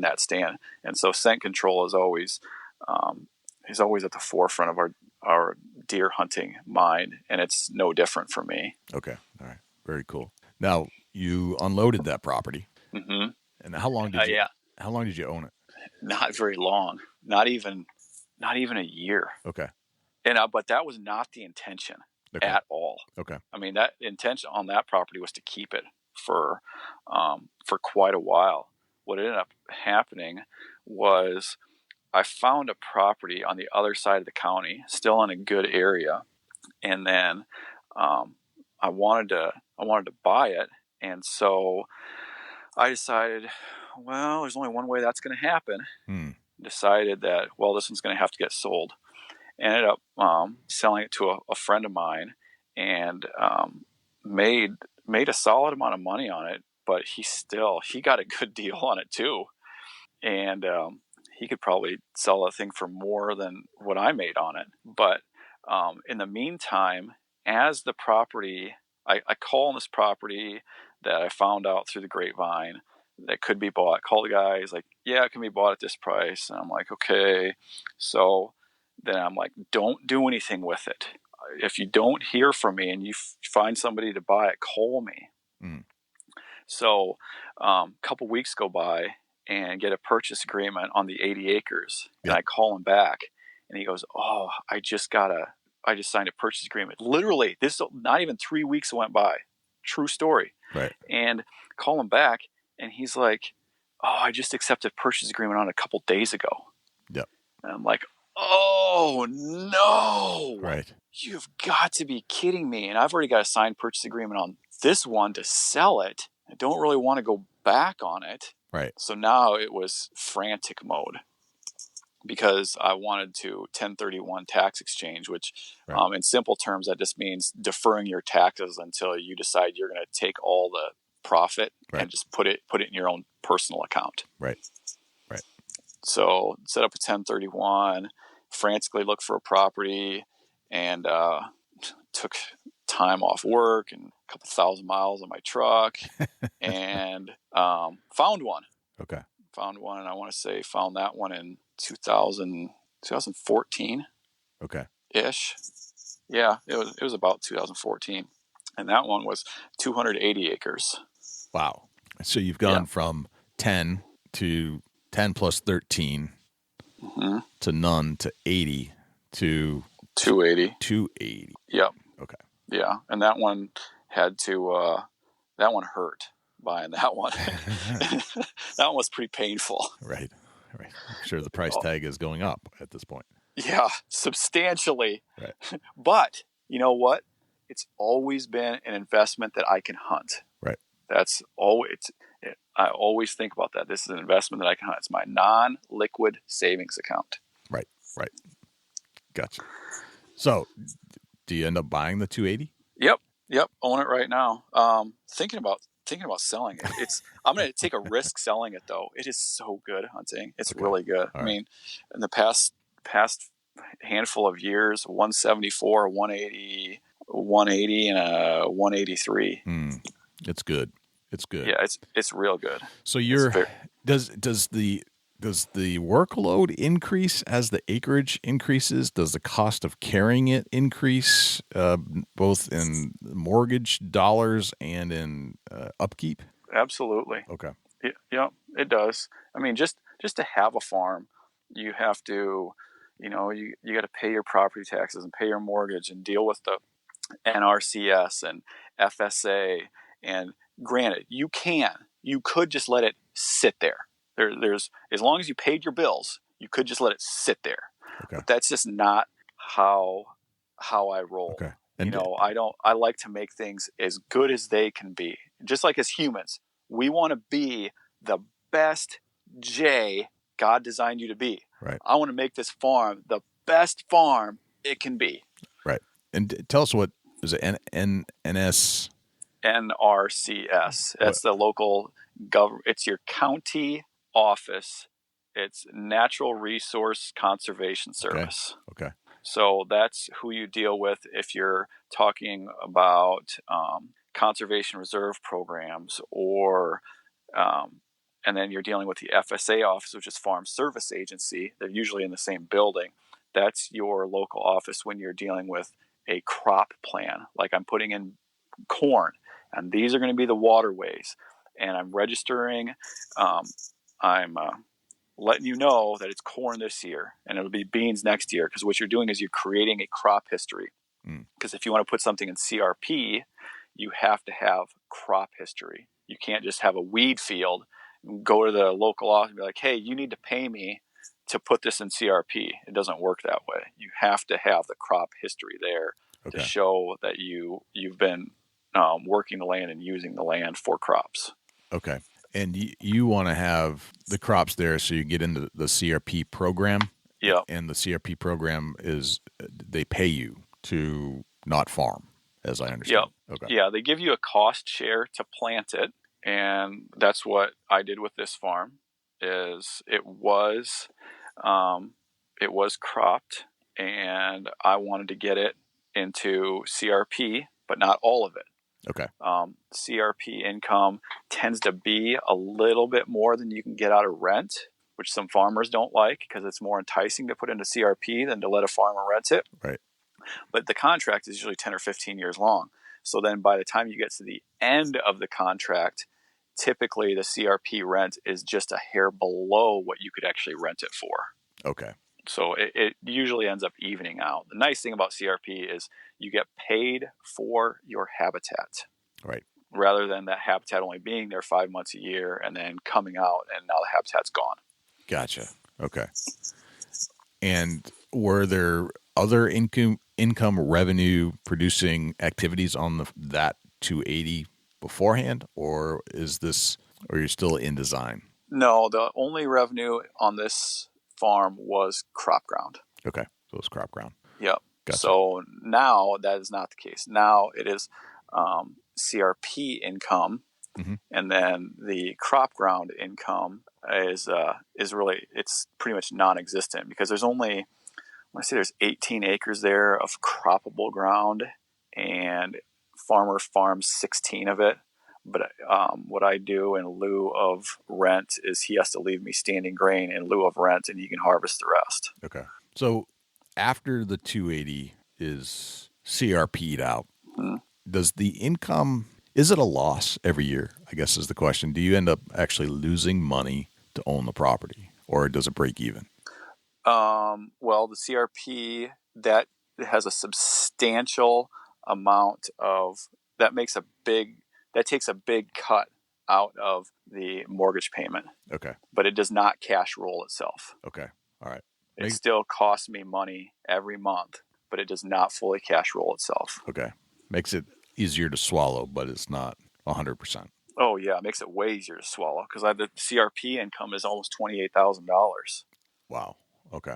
that stand. And so scent control is always at the forefront of our deer hunting mind, and it's no different for me. Okay, all right, very cool. Now you unloaded that property, mm-hmm. And how long did you own it? Not very long, not even a year. Okay. And but that was not the intention at all. Okay. I mean, that intention on that property was to keep it for quite a while. What ended up happening was I found a property on the other side of the county, still in a good area, and then I wanted to buy it, and so I decided, well, there's only one way that's going to happen. Decided that, well, this one's going to have to get sold. Ended up selling it to a friend of mine, and made a solid amount of money on it. But he got a good deal on it too, and he could probably sell that thing for more than what I made on it. But in the meantime, as the property, I call on this property that I found out through the grapevine that could be bought. Call the guy. He's like, yeah, it can be bought at this price. And I'm like, okay. So then I'm like, don't do anything with it. If you don't hear from me and you find somebody to buy it, call me. So a couple weeks go by and get a purchase agreement on the 80 acres. And I call him back and he goes, oh, I just signed a purchase agreement. Literally, this not even 3 weeks went by. True story. Right. And call him back and he's like, oh, I just accepted a purchase agreement on it a couple days ago. Yep. And I'm like, oh no. Right. You've got to be kidding me. And I've already got a signed purchase agreement on this one to sell it. I don't really want to go back on it. Right. So now it was frantic mode because I wanted to 1031 tax exchange, which in simple terms, that just means deferring your taxes until you decide you're going to take all the profit and just put it in your own personal account. Right. So set up a 1031, frantically looked for a property, and took time off work and a couple thousand miles on my truck and found one. Okay. Found one, and I want to say found that one in 2014. Okay. Ish. Yeah, it was about 2014. And that one was 280 acres. Wow. So you've gone from 10 to 10 plus 13 to none to 80 to 280. 280. Yep. Okay. Yeah. And that one had to, that one hurt buying that one. That one was pretty painful. Right. I'm sure the price tag is going up at this point. Yeah, substantially. Right. But you know what? It's always been an investment that I can hunt. Right. That's always. I always think about that. This is an investment that I can hunt. It's my non-liquid savings account. Right. Gotcha. So, do you end up buying the 280? Yep. Own it right now. Thinking about selling it. I'm going to take a risk selling it though. It is so good hunting. It's really good. All I mean, in the past handful of years, 174, 180, and a 183. It's good. Yeah, it's real good. So does the workload increase as the acreage increases? Does the cost of carrying it increase, both in mortgage dollars and in upkeep? Absolutely. Okay. Yeah, it does. I mean, just to have a farm, you have to, you got to pay your property taxes and pay your mortgage and deal with the NRCS and FSA. And granted, you could just let it sit there. There's as long as you paid your bills, you could just let it sit there. Okay. But that's just not how I roll. Okay. And I like to make things as good as they can be. Just like as humans, we want to be the best Jay God designed you to be. Right. I want to make this farm the best farm it can be. Right. And tell us, what is it? NS? NRCS. That's the local government. It's your county office. It's Natural Resource Conservation Service. Okay. So that's who you deal with if you're talking about conservation reserve programs, or and then you're dealing with the FSA office, which is Farm Service Agency. They're usually in the same building. That's your local office when you're dealing with a crop plan. Like I'm putting in corn, and these are going to be the waterways, and I'm registering. I'm letting you know that it's corn this year and it'll be beans next year, because what you're doing is you're creating a crop history. Because if you want to put something in CRP, you have to have crop history. You can't just have a weed field and go to the local office and be like, hey, you need to pay me to put this in CRP. It doesn't work that way. You have to have the crop history there to show that you've been working the land and using the land for crops. Okay. And you want to have the crops there so you get into the CRP program. Yeah. And the CRP program is they pay you to not farm, as I understand. Yeah. Okay. Yeah, they give you a cost share to plant it, and that's what I did with this farm. Is it was cropped, and I wanted to get it into CRP, but not all of it. Okay. CRP income tends to be a little bit more than you can get out of rent, which some farmers don't like because it's more enticing to put into CRP than to let a farmer rent it. Right. But the contract is usually 10 or 15 years long. So then by the time you get to the end of the contract, typically the CRP rent is just a hair below what you could actually rent it for. Okay. So it usually ends up evening out. The nice thing about CRP is you get paid for your habitat. Right. Rather than that habitat only being there 5 months a year and then coming out and now the habitat's gone. Gotcha. Okay. And were there other income revenue producing activities on that 280 beforehand, or you're still in design? No, the only revenue on this farm was crop ground. Okay. So it's crop ground. Yep. Gotcha. So now that is not the case. Now it is CRP income, and then the crop ground income is really, it's pretty much non-existent because there's only, I say there's 18 acres there of croppable ground, and farmer farms 16 of it. But what I do in lieu of rent is he has to leave me standing grain in lieu of rent, and he can harvest the rest. Okay. So after the 280 is CRP'd out, does the income, is it a loss every year, I guess is the question. Do you end up actually losing money to own the property, or does it break even? Well, the CRP, that has a substantial amount of, that takes a big cut out of the mortgage payment. Okay. But it does not cash roll itself. Okay. All right. It still costs me money every month, but it does not fully cash roll itself. Okay. Makes it easier to swallow, but it's not 100%. Oh, yeah. It makes it way easier to swallow because the CRP income is almost $28,000. Wow. Okay.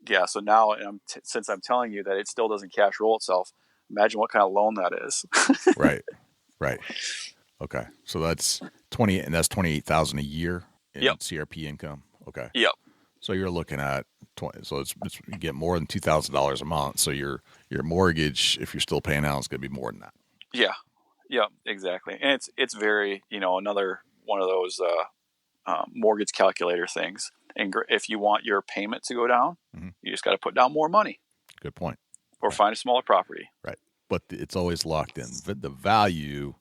Yeah. So now, since I'm telling you that it still doesn't cash roll itself, imagine what kind of loan that is. Right. Right. Okay. So that's 20, and that's 28,000 a year in CRP income. Okay. Yep. So you're looking at 20. So it's you get more than $2,000 a month. So your mortgage, if you're still paying out, is going to be more than that. Yeah. Yeah. Exactly. And it's very, another one of those mortgage calculator things. And if you want your payment to go down, you just got to put down more money. Good point. Or find a smaller property. Right. But it's always locked in. The value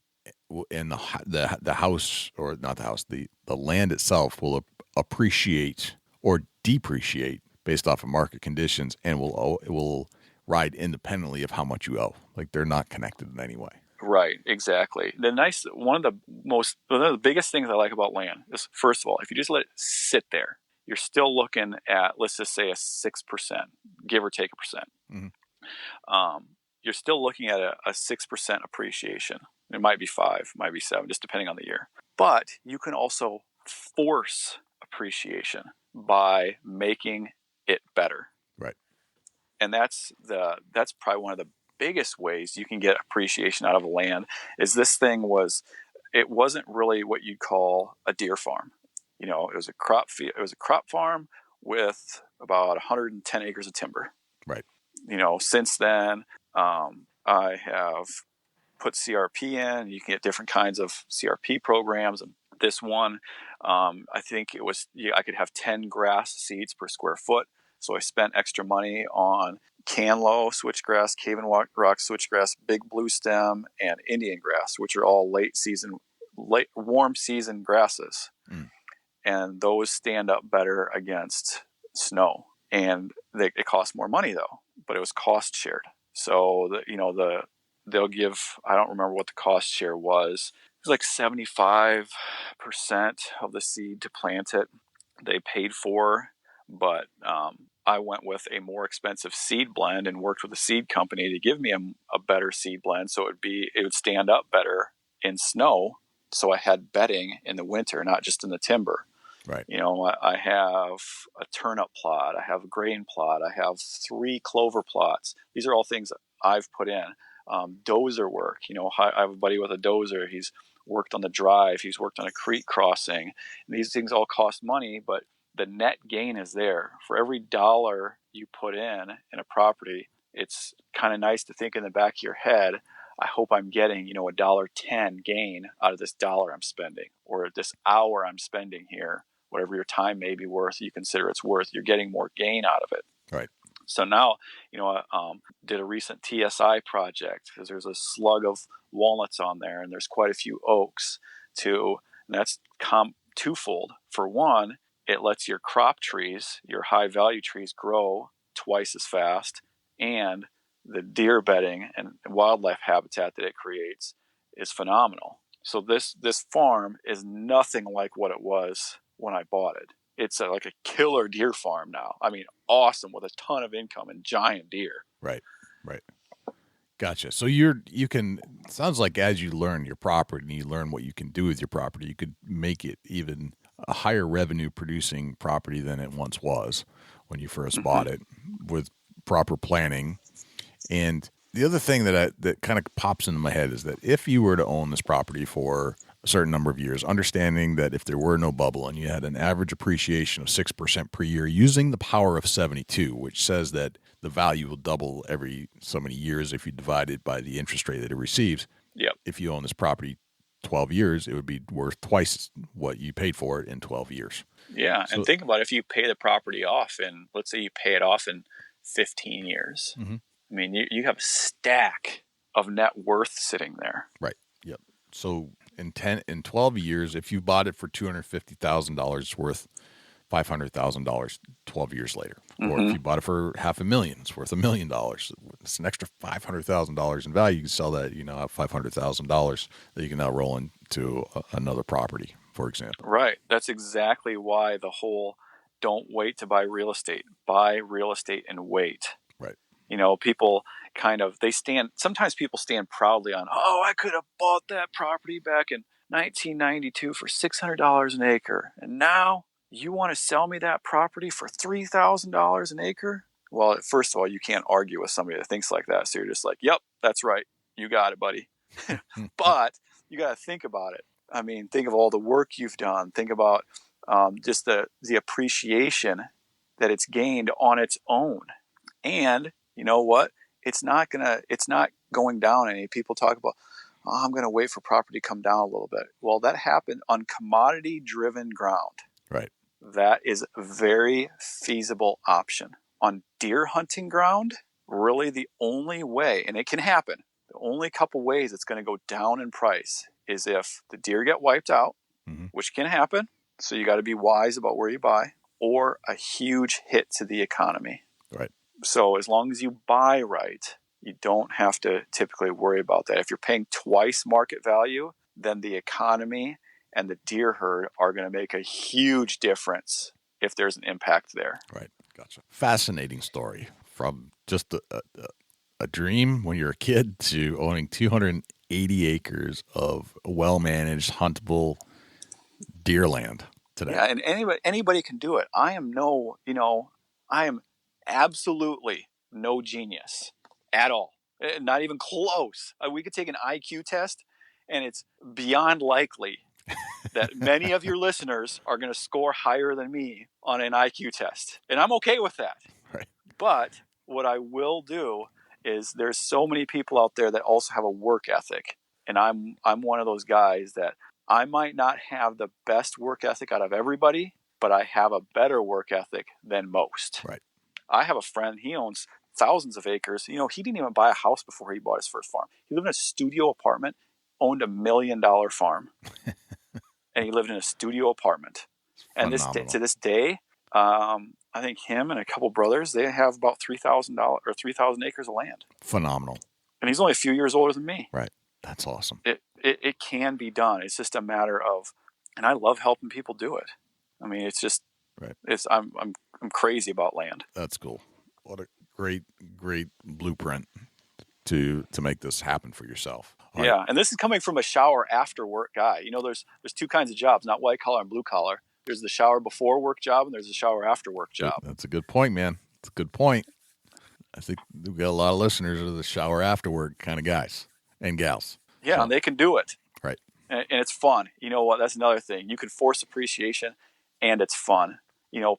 in the house, or not the house, the land itself will appreciate or depreciate based off of market conditions, and it will ride independently of how much you owe. Like they're not connected in any way. Right. Exactly. One of the biggest things I like about land is, first of all, if you just let it sit there, you're still looking at, let's just say, a 6%, give or take a percent. You're still looking at a 6% appreciation. It might be 5, might be 7, just depending on the year. But you can also force appreciation by making it better. Right. And that's probably one of the biggest ways you can get appreciation out of a land. Is this thing it wasn't really what you'd call a deer farm. It was a crop field. It was a crop farm with about 110 acres of timber. Right. Since then, I have put CRP in. You can get different kinds of CRP programs. And this one, I think I could have 10 grass seeds per square foot. So I spent extra money on Canlo switchgrass, Cave and Rock switchgrass, big blue stem, and Indian grass, which are all late warm season grasses. And those stand up better against snow. And it costs more money though, but it was cost shared. So they'll give, I don't remember what the cost share was. It was like 75% of the seed to plant it they paid for, but I went with a more expensive seed blend and worked with a seed company to give me a better seed blend, so it would stand up better in snow. So I had bedding in the winter, not just in the timber. Right. I have a turnip plot, I have a grain plot, I have 3 clover plots. These are all things that I've put in. Dozer work. I have a buddy with a dozer. He's worked on the drive. He's worked on a creek crossing. And these things all cost money, but the net gain is there. For every dollar you put in a property, it's kind of nice to think in the back of your head, I hope I'm getting, a $1.10 gain out of this dollar I'm spending, or this hour I'm spending here. Whatever your time may be worth, you consider it's worth, you're getting more gain out of it. Right. So now, I did a recent TSI project because there's a slug of walnuts on there and there's quite a few oaks too. And that's twofold. For one, it lets your crop trees, your high value trees, grow twice as fast, and the deer bedding and wildlife habitat that it creates is phenomenal. So this farm is nothing like what it was when I bought it. It's like a killer deer farm now. I mean, awesome, with a ton of income and giant deer. Right. Gotcha. So sounds like as you learn your property and you learn what you can do with your property, you could make it even a higher revenue producing property than it once was when you first bought it, with proper planning. And the other thing that kind of pops into my head is that if you were to own this property for a certain number of years, understanding that if there were no bubble and you had an average appreciation of 6% per year, using the power of 72, which says that the value will double every so many years if you divide it by the interest rate that it receives. Yep. If you own this property 12 years, it would be worth twice what you paid for it in 12 years. Yeah. And think about if you pay the property off and let's say you pay it off in 15 years. I mean, you have a stack of net worth sitting there. Right. Yep. So in 12 years, if you bought it for $250,000, it's worth $500,000 12 years later. Or if you bought it for $500,000, it's worth $1 million. It's an extra $500,000 in value. You can sell that, have $500,000 that you can now roll into another property, for example. Right. That's exactly why the whole don't wait to buy real estate. Buy real estate and wait. Right. People sometimes people stand proudly on, I could have bought that property back in 1992 for $600 an acre. And now you want to sell me that property for $3,000 an acre? Well, first of all, you can't argue with somebody that thinks like that. So you're just like, yep, that's right. You got it, buddy. But you got to think about it. I mean, think of all the work you've done. Think about just the appreciation that it's gained on its own. And you know what? It's not going down any. People talk about, I'm going to wait for property to come down a little bit. Well, that happened on commodity-driven ground. Right. That is a very feasible option. On deer hunting ground, really the only way, and it can happen, the only couple ways it's going to go down in price is if the deer get wiped out, which can happen. So you got to be wise about where you buy, or a huge hit to the economy. Right. So as long as you buy right, you don't have to typically worry about that. If you're paying twice market value, then the economy and the deer herd are going to make a huge difference if there's an impact there. Right. Gotcha. Fascinating story from just a dream when you're a kid to owning 280 acres of well-managed huntable deer land today. Yeah, and anybody can do it. I am absolutely no genius at all. Not even close. We could take an IQ test, and it's beyond likely that many of your listeners are going to score higher than me on an IQ test. And I'm okay with that. Right. But what I will do is there's so many people out there that also have a work ethic. And I'm one of those guys that I might not have the best work ethic out of everybody, but I have a better work ethic than most. Right. I have a friend, he owns thousands of acres. He didn't even buy a house before he bought his first farm. He lived in a studio apartment, owned $1 million farm, and he lived in a studio apartment. And to this day, I think him and a couple brothers, they have about $3,000 or 3,000 acres of land. Phenomenal. And he's only a few years older than me. Right. That's awesome. It can be done. It's just a matter of, and I love helping people do it. I mean, it's just, right. I'm crazy about land. That's cool. What a great blueprint to make this happen for yourself. All yeah. right. And this is coming from a shower after work guy. There's two kinds of jobs, not white collar and blue collar. There's the shower before work job and there's the shower after work job. That's a good point, man. It's a good point. I think we've got a lot of listeners that are the shower after work kind of guys and gals. Yeah, so, and they can do it. Right. And it's fun. You know what? That's another thing. You can force appreciation and it's fun.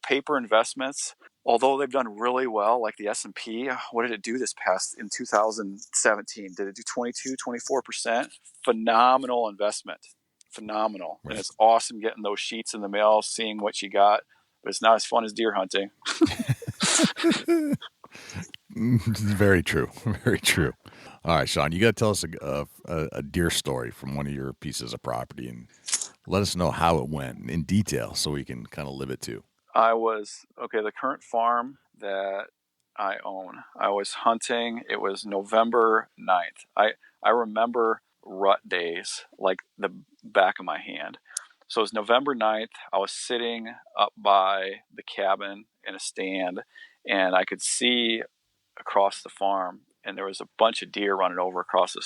Paper investments, although they've done really well, like the S&P, what did it do in 2017? Did it do 22, 24%? Phenomenal investment. Phenomenal. Right. And it's awesome getting those sheets in the mail, seeing what you got, but it's not as fun as deer hunting. Very true. Very true. All right, Sean, you got to tell us a deer story from one of your pieces of property and let us know how it went in detail so we can kind of live it too. The current farm that I own, I was hunting. It was November 9th. I remember rut days like the back of my hand. So it was November 9th. I was sitting up by the cabin in a stand and I could see across the farm, and there was a bunch of deer running over across the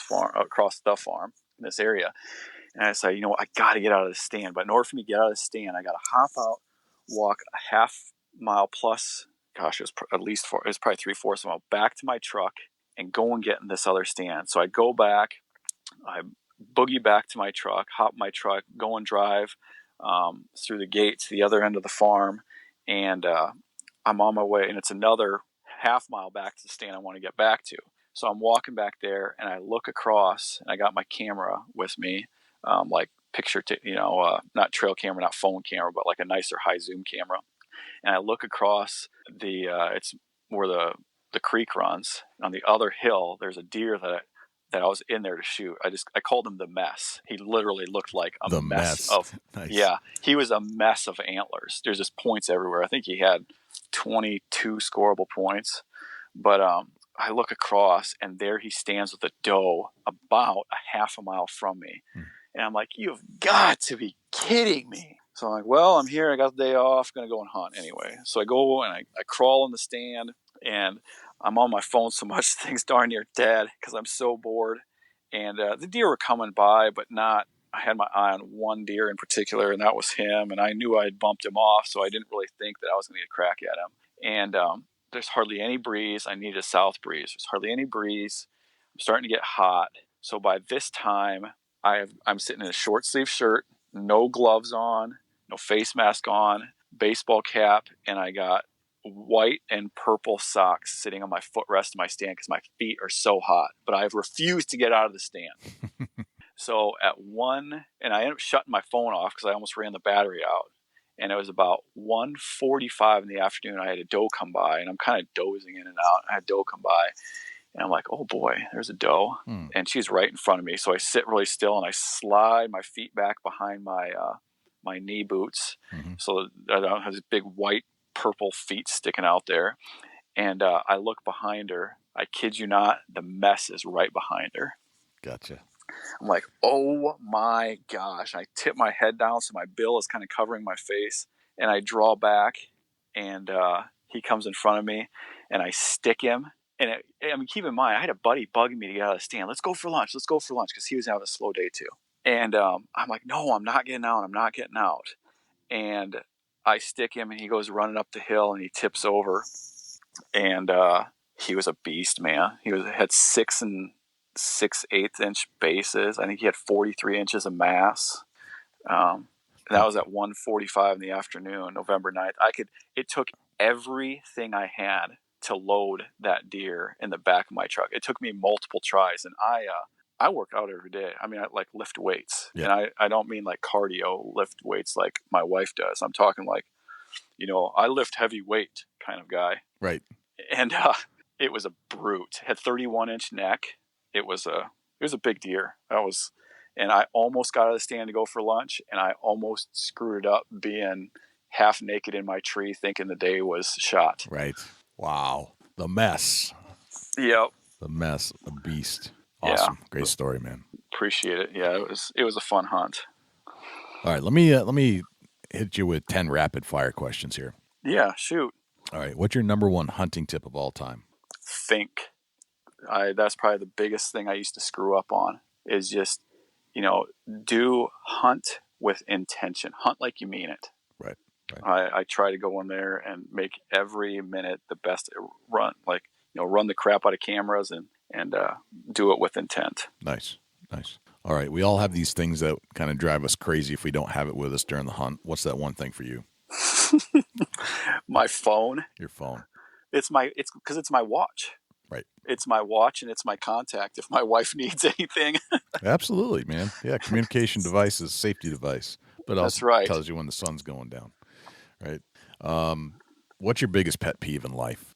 farm in this area. And I said, I got to get out of the stand. But in order for me to get out of the stand, I got to hop out, walk a half mile plus. Gosh, it was probably 3/4 of a mile back to my truck and go and get in this other stand. So I go back, I boogie back to my truck, hop my truck, go and drive through the gate to the other end of the farm. And I'm on my way, and it's another half mile back to the stand I want to get back to. So I'm walking back there and I look across and I got my camera with me, like picture, not trail camera, not phone camera, but like a nicer high zoom camera. And I look across it's where the creek runs. On the other hill, there's a deer that I was in there to shoot. I called him the mess. He literally looked like a mess of, nice. Yeah, he was a mess of antlers. There's just points everywhere. I think he had 22 scoreable points, but I look across and there he stands with a doe about a half a mile from me. And I'm like, you've got to be kidding me. So I'm like, well, I'm here. I got the day off. Going to go and hunt anyway. So I go and I crawl in the stand and I'm on my phone so much things darn near dead because I'm so bored. And the deer were coming by, but not. I had my eye on one deer in particular, and that was him. And I knew I had bumped him off, so I didn't really think that I was going to get a crack at him. And there's hardly any breeze. I needed a south breeze. There's hardly any breeze. I'm starting to get hot. So by this time, I'm sitting in a short sleeve shirt, no gloves on, no face mask on, baseball cap, and I got white and purple socks sitting on my footrest of my stand because my feet are so hot. But I've refused to get out of the stand. So at 1, and I ended up shutting my phone off because I almost ran the battery out. And it was about 1:45 in the afternoon. I had a doe come by, and I'm kind of dozing in and out. I had a doe come by, and I'm like, oh boy, there's a doe. And she's right in front of me. So I sit really still, and I slide my feet back behind my knee boots. So I don't have this big white, purple feet sticking out there. And I look behind her. I kid you not, the mess is right behind her. Gotcha. I'm like, oh my gosh. I tip my head down so my bill is kind of covering my face. and I draw back, and he comes in front of me, and I stick him. And keep in mind, I had a buddy bugging me to get out of the stand. Let's go for lunch, because he was having a slow day too. And I'm like, no, I'm not getting out. And I stick him, and he goes running up the hill, and he tips over. And he was a beast, man. Had 6 6/8 inch bases. I think he had 43 inches of mass. And that was at 1:45 in the afternoon, November 9th. It took everything I had to load that deer in the back of my truck. It took me multiple tries, and I work out every day. I mean, I like lift weights, and I don't mean like cardio lift weights like my wife does. I'm talking like, I lift heavy weight kind of guy. Right. And it was a brute. Had 31-inch neck. It was a big deer. And I almost got out of the stand to go for lunch, and I almost screwed it up being half naked in my tree, thinking the day was shot. Right. Wow. The mess. Yep. The mess. A beast. Awesome. Yeah. Great story, man. Appreciate it. Yeah, it was a fun hunt. All right, let me hit you with 10 rapid fire questions here. Yeah, shoot. All right, what's your number one hunting tip of all time? Think. That's probably the biggest thing I used to screw up on, is just, do hunt with intention. Hunt like you mean it. Right. I try to go in there and make every minute the best run, like, run the crap out of cameras and do it with intent. Nice. All right, we all have these things that kind of drive us crazy if we don't have it with us during the hunt. What's that one thing for you? My phone. Your phone. It's because it's my watch. Right. It's my watch, and it's my contact if my wife needs anything. Absolutely, man. Yeah, communication device is a safety device, but also tells you when the sun's going down. Right. What's your biggest pet peeve in life?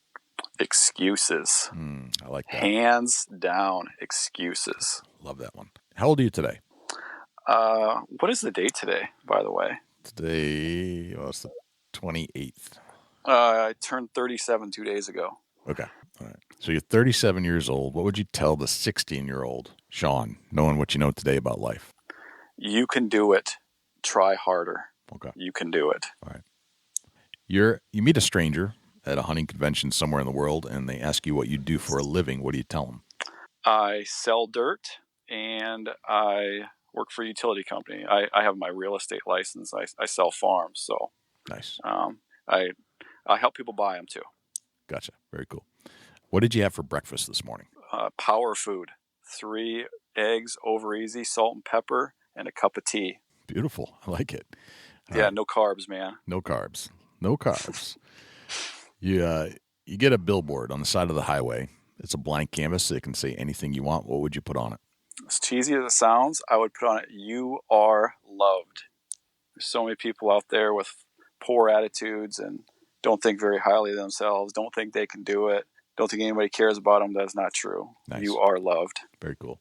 Excuses. I like that. Hands down, excuses. Love that one. How old are you today? What is the date today, by the way? Today, it's the 28th. I turned 37 2 days ago. Okay. All right. So you're 37 years old. What would you tell the 16-year-old Sean, knowing what you know today about life? You can do it. Try harder. Okay. You can do it. All right. You meet a stranger at a hunting convention somewhere in the world, and they ask you what you do for a living. What do you tell them? I sell dirt, and I work for a utility company. I have my real estate license. I sell farms, so nice. I help people buy them too. Gotcha. Very cool. What did you have for breakfast this morning? Power food. 3 eggs over easy, salt and pepper, and a cup of tea. Beautiful. I like it. Yeah, no carbs, man. No carbs. You get a billboard on the side of the highway. It's a blank canvas, so it can say anything you want. What would you put on it? As cheesy as it sounds, I would put on it, "You are loved." There's so many people out there with poor attitudes and don't think very highly of themselves, don't think they can do it, don't think anybody cares about them. That's not true. Nice. You are loved. Very cool.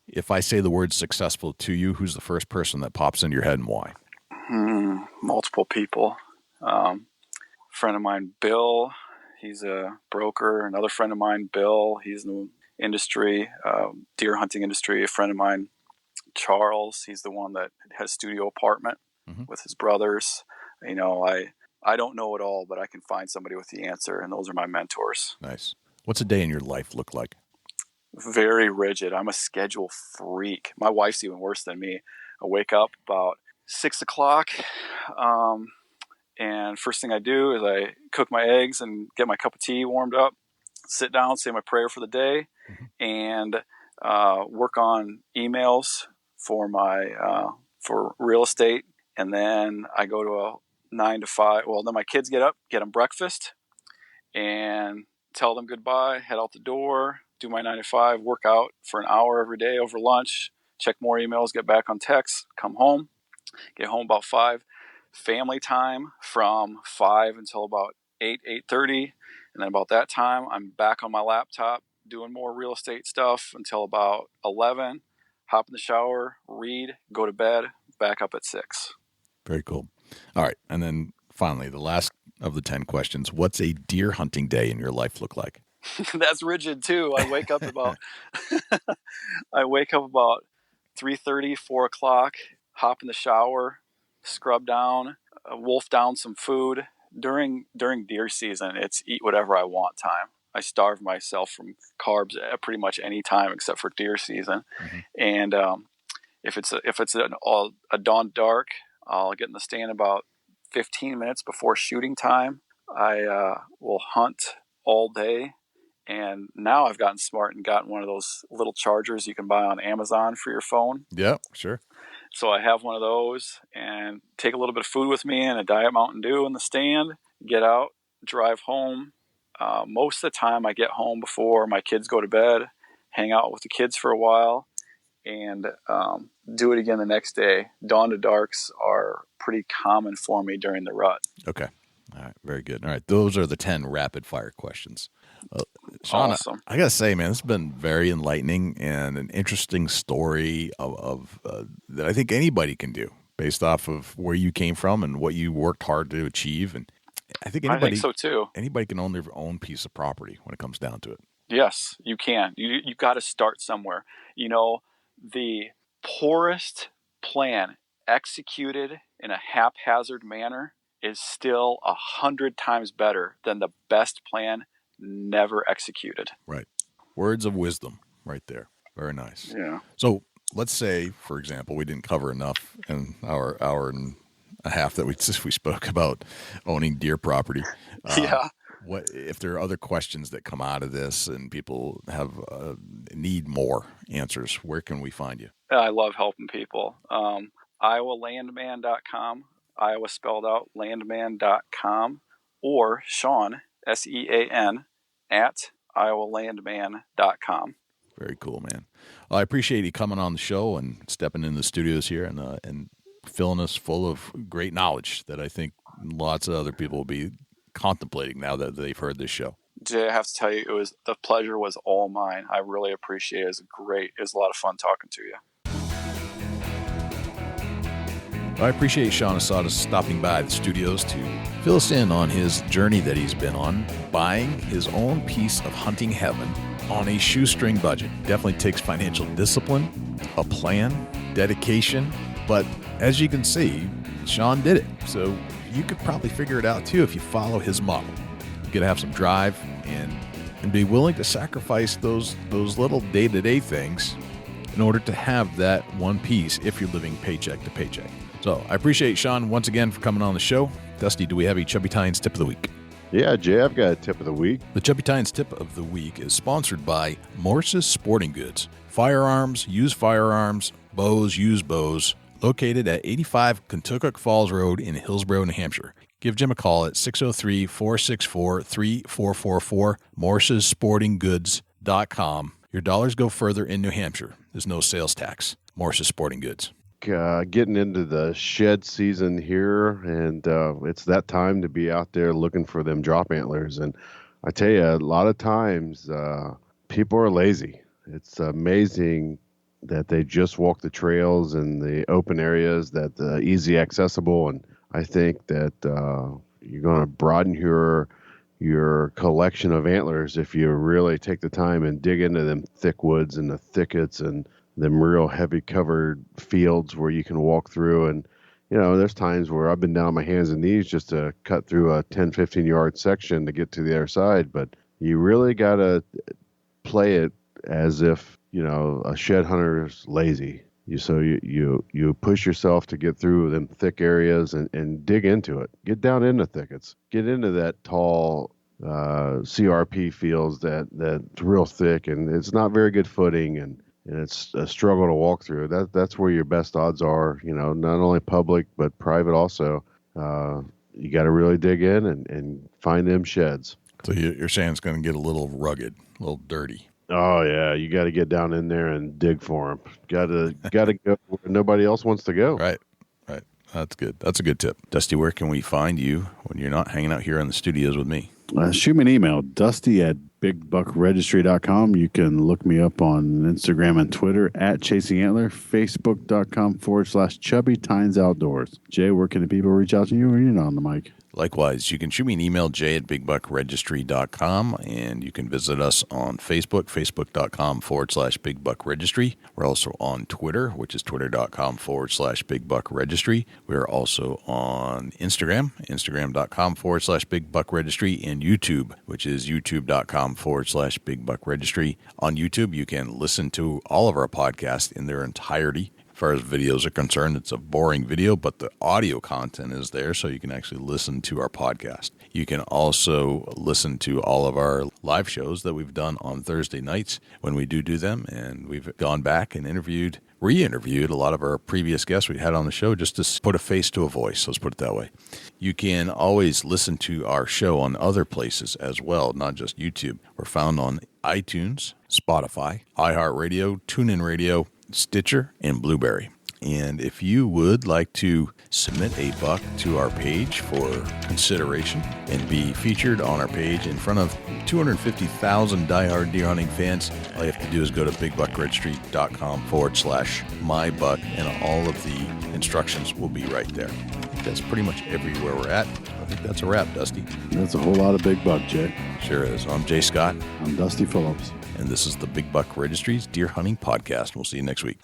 If I say the word successful to you, who's the first person that pops into your head and why? Multiple people. Friend of mine, Bill, he's a broker. Another friend of mine, Bill, he's in the industry, deer hunting industry. A friend of mine, Charles, he's the one that has a studio apartment with his brothers. I don't know it all, but I can find somebody with the answer, and those are my mentors. Nice. What's a day in your life look like? Very rigid. I'm a schedule freak. My wife's even worse than me. I wake up about 6 o'clock, and first thing I do is I cook my eggs and get my cup of tea warmed up, sit down, say my prayer for the day, and work on emails for my for real estate. And then I go to a 9 to 5. Well, then my kids get up, get them breakfast, and tell them goodbye, head out the door, do my 9 to 5, work out for an hour every day over lunch, check more emails, get back on text, come home, get home about 5. Family time from 5 until about 8:30. And then about that time, I'm back on my laptop doing more real estate stuff until about 11. Hop in the shower, read, go to bed, back up at 6. Very cool. All right. And then finally, the last of the 10 questions. What's a deer hunting day in your life look like? That's rigid too. I wake up about 3:30, 4 o'clock, hop in the shower, scrub down, wolf down some food. During deer season, it's eat whatever I want time. I starve myself from carbs at pretty much any time except for deer season. Mm-hmm. And if it's a dawn dark, I'll get in the stand about 15 minutes before shooting time. I will hunt all day. And now I've gotten smart and gotten one of those little chargers you can buy on Amazon for your phone. Yeah, sure. So I have one of those and take a little bit of food with me and a Diet Mountain Dew in the stand, get out, drive home. Most of the time I get home before my kids go to bed, hang out with the kids for a while, and do it again the next day. Dawn to darks are pretty common for me during the rut. Okay. All right. Very good. All right. Those are the 10 rapid fire questions. Sean, awesome. I got to say, man, this has been very enlightening and an interesting story of that I think anybody can do based off of where you came from and what you worked hard to achieve. And I think so too. Anybody can own their own piece of property when it comes down to it. Yes, you can. You got to start somewhere. You know, the poorest plan executed in a haphazard manner is still 100 times better than the best plan never executed. Right. Words of wisdom right there. Very nice. Yeah. So let's say, for example, we didn't cover enough in our hour and a half that we spoke about owning deer property. Yeah. What if there are other questions that come out of this and people have need more answers? Where can we find you? I love helping people. IowaLandman.com, Iowa spelled out, landman.com, or Sean, SEAN, at IowaLandman.com. Very cool, man. Well, I appreciate you coming on the show and stepping in the studios here and filling us full of great knowledge that I think lots of other people will be contemplating now that they've heard this show. Jay, I have to tell you, the pleasure was all mine. I really appreciate it. It was a lot of fun talking to you. I appreciate Sean Asada stopping by the studios to fill us in on his journey that he's been on, buying his own piece of hunting heaven on a shoestring budget. Definitely takes financial discipline, a plan, dedication, but as you can see, Sean did it. So you could probably figure it out too if you follow his model. You got to have some drive and be willing to sacrifice those little day-to-day things in order to have that one piece if you're living paycheck to paycheck. So I appreciate Sean once again for coming on the show. Dusty, do we have a Chubby Tines tip of the week? Yeah, Jay, I've got a tip of the week. The Chubby Tines tip of the week is sponsored by Morse's Sporting Goods. Firearms, used firearms, bows, used bows, located at 85 Kentucky Falls Road in Hillsborough, New Hampshire. Give Jim a call at 603-464-3444, morsessportinggoods.com. Your dollars go further in New Hampshire. There's no sales tax. Morse's Sporting Goods. Getting into the shed season here, and it's that time to be out there looking for them drop antlers. And I tell you, a lot of times people are lazy. It's amazing that they just walk the trails and the open areas that easy accessible. And I think that you're going to broaden your collection of antlers if you really take the time and dig into them thick woods and the thickets and them real heavy covered fields where you can walk through. And, you know, there's times where I've been down on my hands and knees just to cut through a 10, 15 yard section to get to the other side. But you really got to play it as if, you know, a shed hunter's lazy. You push yourself to get through them thick areas and dig into it. Get down in the thickets. Get into that tall CRP fields that's real thick and it's not very good footing and it's a struggle to walk through. That's where your best odds are, you know, not only public but private also. You got to really dig in and find them sheds. So you're saying it's going to get a little rugged, a little dirty. Oh yeah, you got to get down in there and dig for them. Got to go where nobody else wants to go. Right. That's good. That's a good tip. Dusty, where can we find you when you're not hanging out here in the studios with me? Shoot me an email, dusty at bigbuckregistry.com. You can look me up on Instagram and Twitter at Chasing Antler, Facebook.com/Chubby Tines Outdoors. Jay, where can the people reach out to you when you're not on the mic? Likewise, you can shoot me an email, jay@bigbuckregistry.com, and you can visit us on Facebook, facebook.com/bigbuckregistry. We're also on Twitter, which is twitter.com/bigbuckregistry. We're also on Instagram, instagram.com/bigbuckregistry, and YouTube, which is youtube.com/bigbuckregistry. On YouTube, you can listen to all of our podcasts in their entirety. As far as videos are concerned, it's a boring video, but the audio content is there, so you can actually listen to our podcast. You can also listen to all of our live shows that we've done on Thursday nights when we do them, and we've gone back and re-interviewed a lot of our previous guests we had on the show just to put a face to a voice, let's put it that way. You can always listen to our show on other places as well, not just YouTube. We're found on iTunes, Spotify, iHeartRadio, TuneIn Radio, Stitcher, and Blueberry. And if you would like to submit a buck to our page for consideration and be featured on our page in front of 250,000 diehard deer hunting fans, all you have to do is go to bigbuckregistry.com/mybuck, and all of the instructions will be right there. That's pretty much everywhere we're at. I think that's a wrap, Dusty. That's a whole lot of big buck, Jay. Sure is. I'm Jay Scott. I'm Dusty Phillips. And this is the Big Buck Registry's Deer Hunting Podcast. We'll see you next week.